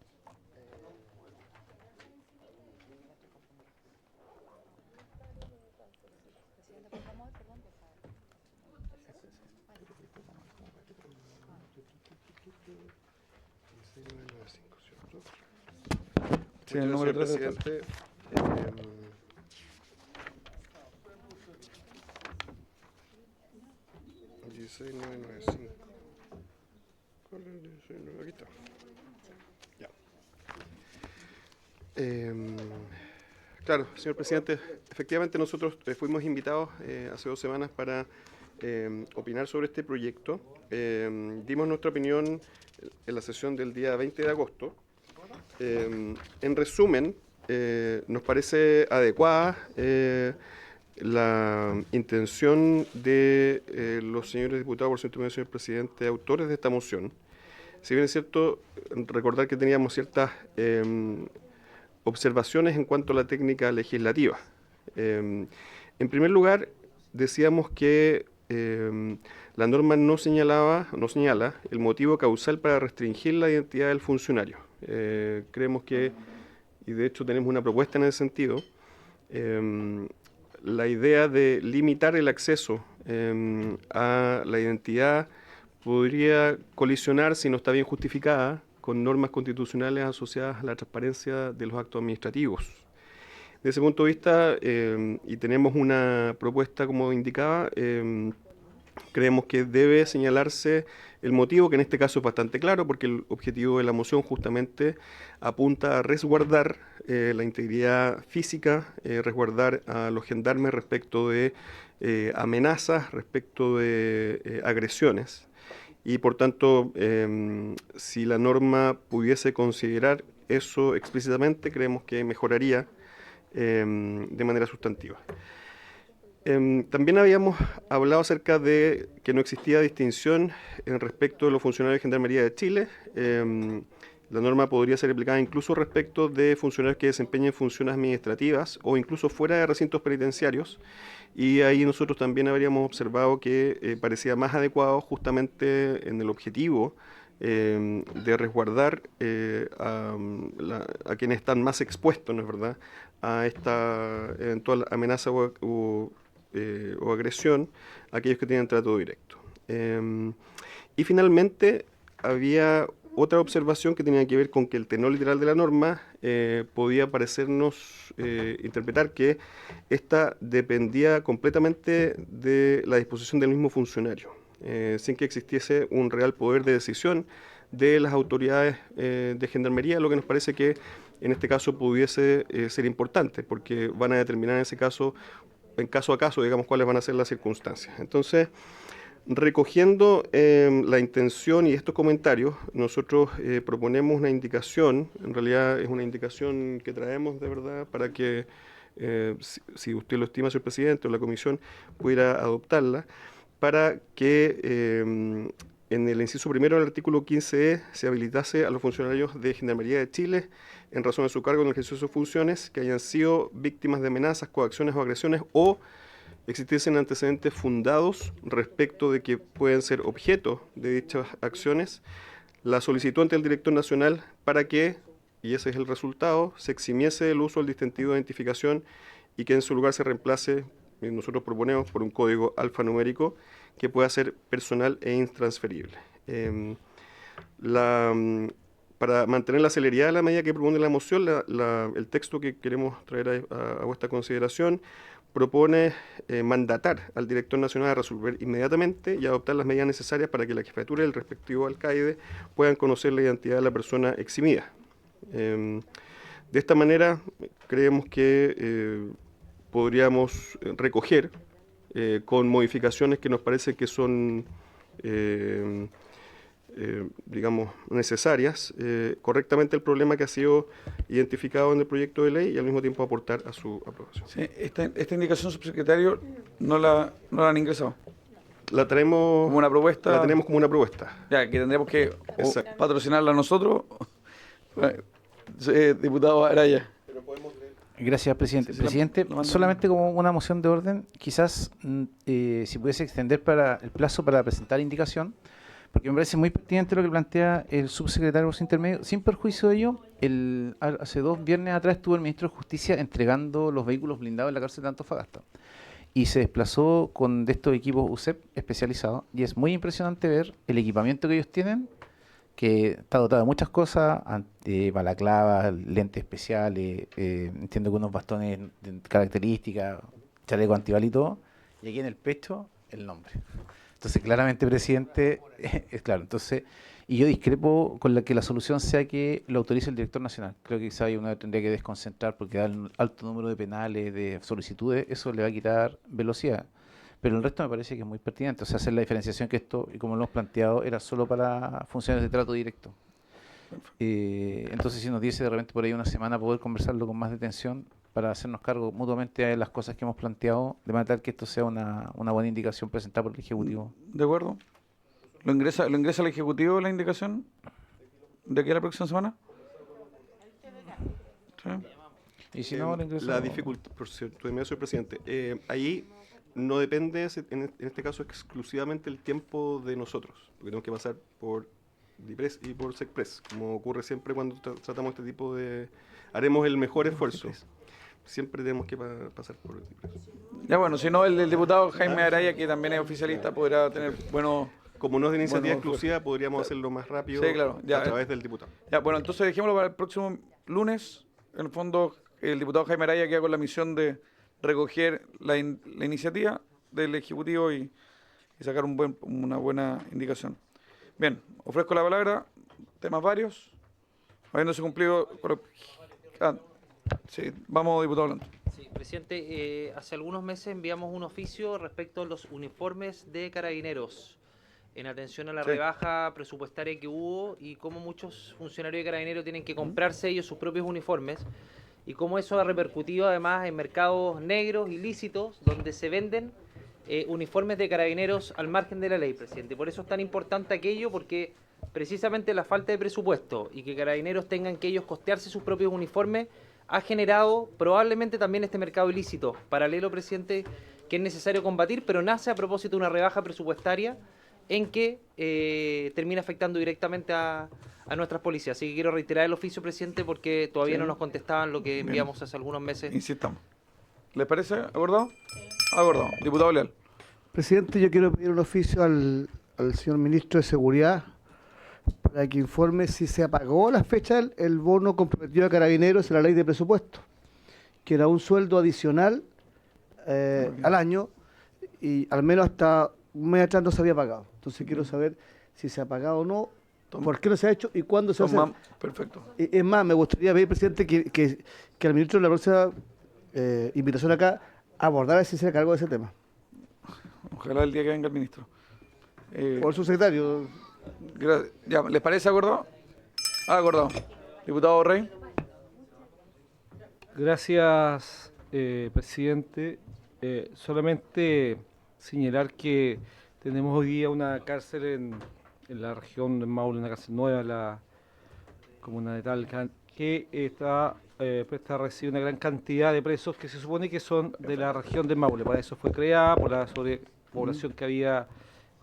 [SPEAKER 2] Sí, el número
[SPEAKER 12] Señor
[SPEAKER 2] 3 de
[SPEAKER 12] presidente, 16995. ¿Cuál es el 169? Aquí está. Ya. Claro, señor presidente, efectivamente nosotros fuimos invitados hace 2 semanas para opinar sobre este proyecto. Dimos nuestra opinión en la sesión del día 20 de agosto. En resumen, nos parece adecuada la intención de los señores diputados, por su intermedio, señor presidente, autores de esta moción. Si bien es cierto, recordar que teníamos ciertas observaciones en cuanto a la técnica legislativa. En primer lugar, decíamos que la norma no señala el motivo causal para restringir la identidad del funcionario. Creemos que, y de hecho tenemos una propuesta en ese sentido, la idea de limitar el acceso a la identidad podría colisionar, si no está bien justificada, con normas constitucionales asociadas a la transparencia de los actos administrativos. Desde ese punto de vista, y tenemos una propuesta como indicaba, creemos que debe señalarse el motivo, que en este caso es bastante claro, porque el objetivo de la moción justamente apunta a resguardar la integridad física, resguardar a los gendarmes respecto de amenazas, respecto de agresiones. Y por tanto, si la norma pudiese considerar eso explícitamente, creemos que mejoraría de manera sustantiva. También habíamos hablado acerca de que no existía distinción en respecto de los funcionarios de Gendarmería de Chile. La norma podría ser aplicada incluso respecto de funcionarios que desempeñen funciones administrativas o incluso fuera de recintos penitenciarios. Y ahí nosotros también habríamos observado que parecía más adecuado justamente en el objetivo de resguardar a quienes están más expuestos, ¿no es verdad?, a esta eventual amenaza o agresión, aquellos que tienen trato directo. Y finalmente había otra observación que tenía que ver con que el tenor literal de la norma podía parecernos interpretar que esta dependía completamente de la disposición del mismo funcionario, sin que existiese un real poder de decisión de las autoridades de Gendarmería, lo que nos parece que en este caso pudiese ser importante, porque van a determinar en ese caso, en caso a caso, digamos, cuáles van a ser las circunstancias. Entonces, recogiendo la intención y estos comentarios, nosotros proponemos una indicación, en realidad es una indicación que traemos de verdad para que, si usted lo estima, señor presidente, o la comisión pudiera adoptarla, para que en el inciso primero del artículo 15e se habilitase a los funcionarios de Gendarmería de Chile, en razón de su cargo en el ejercicio de sus funciones, que hayan sido víctimas de amenazas, coacciones o agresiones, o existiesen antecedentes fundados respecto de que pueden ser objeto de dichas acciones, la solicitud ante el director nacional para que, y ese es el resultado, se eximiese el uso del distintivo de identificación y que en su lugar se reemplace, nosotros proponemos, por un código alfanumérico que pueda ser personal e intransferible. Para mantener la celeridad de la medida que propone la moción, el texto que queremos traer a vuestra consideración propone mandatar al director nacional a resolver inmediatamente y adoptar las medidas necesarias para que la jefatura y el respectivo alcaide puedan conocer la identidad de la persona eximida. De esta manera, creemos que podríamos recoger con modificaciones que nos parece que son digamos, necesarias, correctamente el problema que ha sido identificado en el proyecto de ley y al mismo tiempo aportar a su aprobación.
[SPEAKER 2] Sí, esta indicación, subsecretario, no la han ingresado.
[SPEAKER 12] La traemos
[SPEAKER 2] como una propuesta.
[SPEAKER 12] La tenemos como una propuesta.
[SPEAKER 2] Ya, que tendremos que patrocinarla nosotros, diputado Araya.
[SPEAKER 9] Gracias, presidente. Presidente, solamente como una moción de orden, quizás si pudiese extender el plazo para presentar indicación, porque me parece muy pertinente lo que plantea el subsecretario por su intermedio. Sin perjuicio de ello, hace 2 viernes atrás estuvo el ministro de Justicia entregando los vehículos blindados en la cárcel de Antofagasta. Y se desplazó con de estos equipos USEP especializados. Y es muy impresionante ver el equipamiento que ellos tienen que está dotado de muchas cosas, balaclavas, lentes especiales, entiendo que unos bastones de características, chaleco antibal y todo, y aquí en el pecho el nombre. Entonces, claramente, presidente, es claro. Entonces, y yo discrepo con que la solución sea que lo autorice el director nacional. Creo que quizá uno tendría que desconcentrar porque da un alto número de penales, de solicitudes, eso le va a quitar velocidad. Pero el resto me parece que es muy pertinente. O sea, hacer la diferenciación que esto, y como lo hemos planteado, era solo para funciones de trato directo. Entonces, si nos diese de repente por ahí una semana poder conversarlo con más detención para hacernos cargo mutuamente de las cosas que hemos planteado, de manera tal que esto sea una buena indicación presentada por el Ejecutivo.
[SPEAKER 2] ¿De acuerdo? ¿Lo ingresa al Ejecutivo la indicación de aquí a la próxima semana? ¿Sí?
[SPEAKER 9] Y si no, lo ingresa...
[SPEAKER 12] La dificultad, por cierto, señor presidente, ahí no depende, en este caso, exclusivamente el tiempo de nosotros, porque tenemos que pasar por DIPRES y por SECPRES, como ocurre siempre cuando tratamos este tipo de... Haremos el mejor esfuerzo. Siempre tenemos que pasar por DIPRES.
[SPEAKER 2] Ya bueno, si no, el diputado Jaime Araya, que también es oficialista, podrá tener buenos...
[SPEAKER 12] Como no es de iniciativa exclusiva, podríamos hacerlo más rápido,
[SPEAKER 2] sí, claro, ya,
[SPEAKER 12] a través del diputado.
[SPEAKER 2] Ya, bueno, entonces dejémoslo para el próximo lunes. En el fondo, el diputado Jaime Araya queda con la misión de recoger la iniciativa del Ejecutivo y sacar una buena indicación. Bien, ofrezco la palabra, temas varios, habiéndose cumplido con sí, vamos, diputado Blanco.
[SPEAKER 6] Sí, presidente, hace algunos meses enviamos un oficio respecto a los uniformes de carabineros, en atención a la rebaja presupuestaria que hubo y cómo muchos funcionarios de carabineros tienen que comprarse ellos sus propios uniformes y cómo eso ha repercutido además en mercados negros ilícitos donde se venden uniformes de carabineros al margen de la ley, presidente. Por eso es tan importante aquello, porque precisamente la falta de presupuesto y que carabineros tengan que ellos costearse sus propios uniformes ha generado probablemente también este mercado ilícito paralelo, presidente, que es necesario combatir, pero nace a propósito de una rebaja presupuestaria en que termina afectando directamente a nuestras policías. Así que quiero reiterar el oficio, presidente, porque todavía no nos contestaban lo que enviamos hace algunos meses.
[SPEAKER 2] Insistamos. ¿Les parece? ¿Acordado? Acordado. Diputado Leal.
[SPEAKER 13] Presidente, yo quiero pedir un oficio al señor Ministro de Seguridad para que informe si se apagó a la fecha el bono comprometido a Carabineros en la ley de presupuesto, que era un sueldo adicional al año y al menos hasta un mes atrás no se había pagado. Entonces quiero saber si se ha pagado o no, por qué no se ha hecho y cuándo se va a hacer.
[SPEAKER 2] Perfecto.
[SPEAKER 13] Es más, me gustaría pedir, presidente, que el ministro de la próxima invitación acá abordara si se cargo de ese tema.
[SPEAKER 2] Ojalá el día que venga el ministro.
[SPEAKER 13] O el subsecretario.
[SPEAKER 2] Ya, ¿les parece acordado? Acordado. Diputado Rey.
[SPEAKER 11] Gracias, presidente. Solamente señalar que tenemos hoy día una cárcel en la región de Maule, una cárcel nueva, la comuna de Talca, que está presta a recibir una gran cantidad de presos que se supone que son de la región de Maule. Para eso fue creada, por la sobrepoblación que había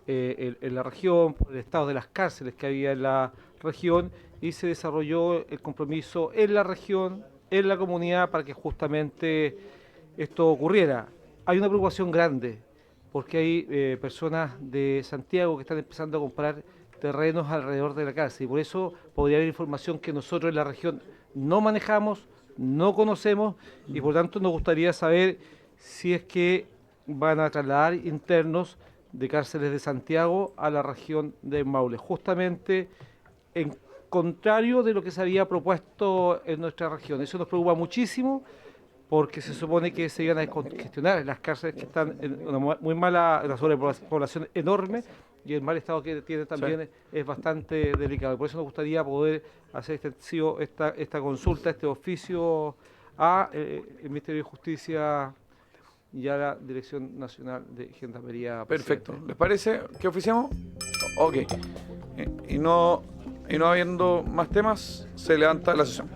[SPEAKER 11] en la región, por el estado de las cárceles que había en la región, y se desarrolló el compromiso en la región, en la comunidad, para que justamente esto ocurriera. Hay una preocupación grande, porque hay personas de Santiago que están empezando a comprar terrenos alrededor de la cárcel, y por eso podría haber información que nosotros en la región no manejamos, no conocemos, y por tanto nos gustaría saber si es que van a trasladar internos de cárceles de Santiago a la región de Maule, justamente en contrario de lo que se había propuesto en nuestra región. Eso nos preocupa muchísimo, porque se supone que se iban a descongestionar las cárceles que están en una muy mala, una sobrepoblación enorme, y el mal estado que tiene también es bastante delicado. Por eso nos gustaría poder hacer extensivo esta consulta, este oficio a el Ministerio de Justicia y a la Dirección Nacional de Gendarmería.
[SPEAKER 2] Perfecto. ¿Les parece que oficiamos? Ok. Y no habiendo más temas, se levanta la sesión.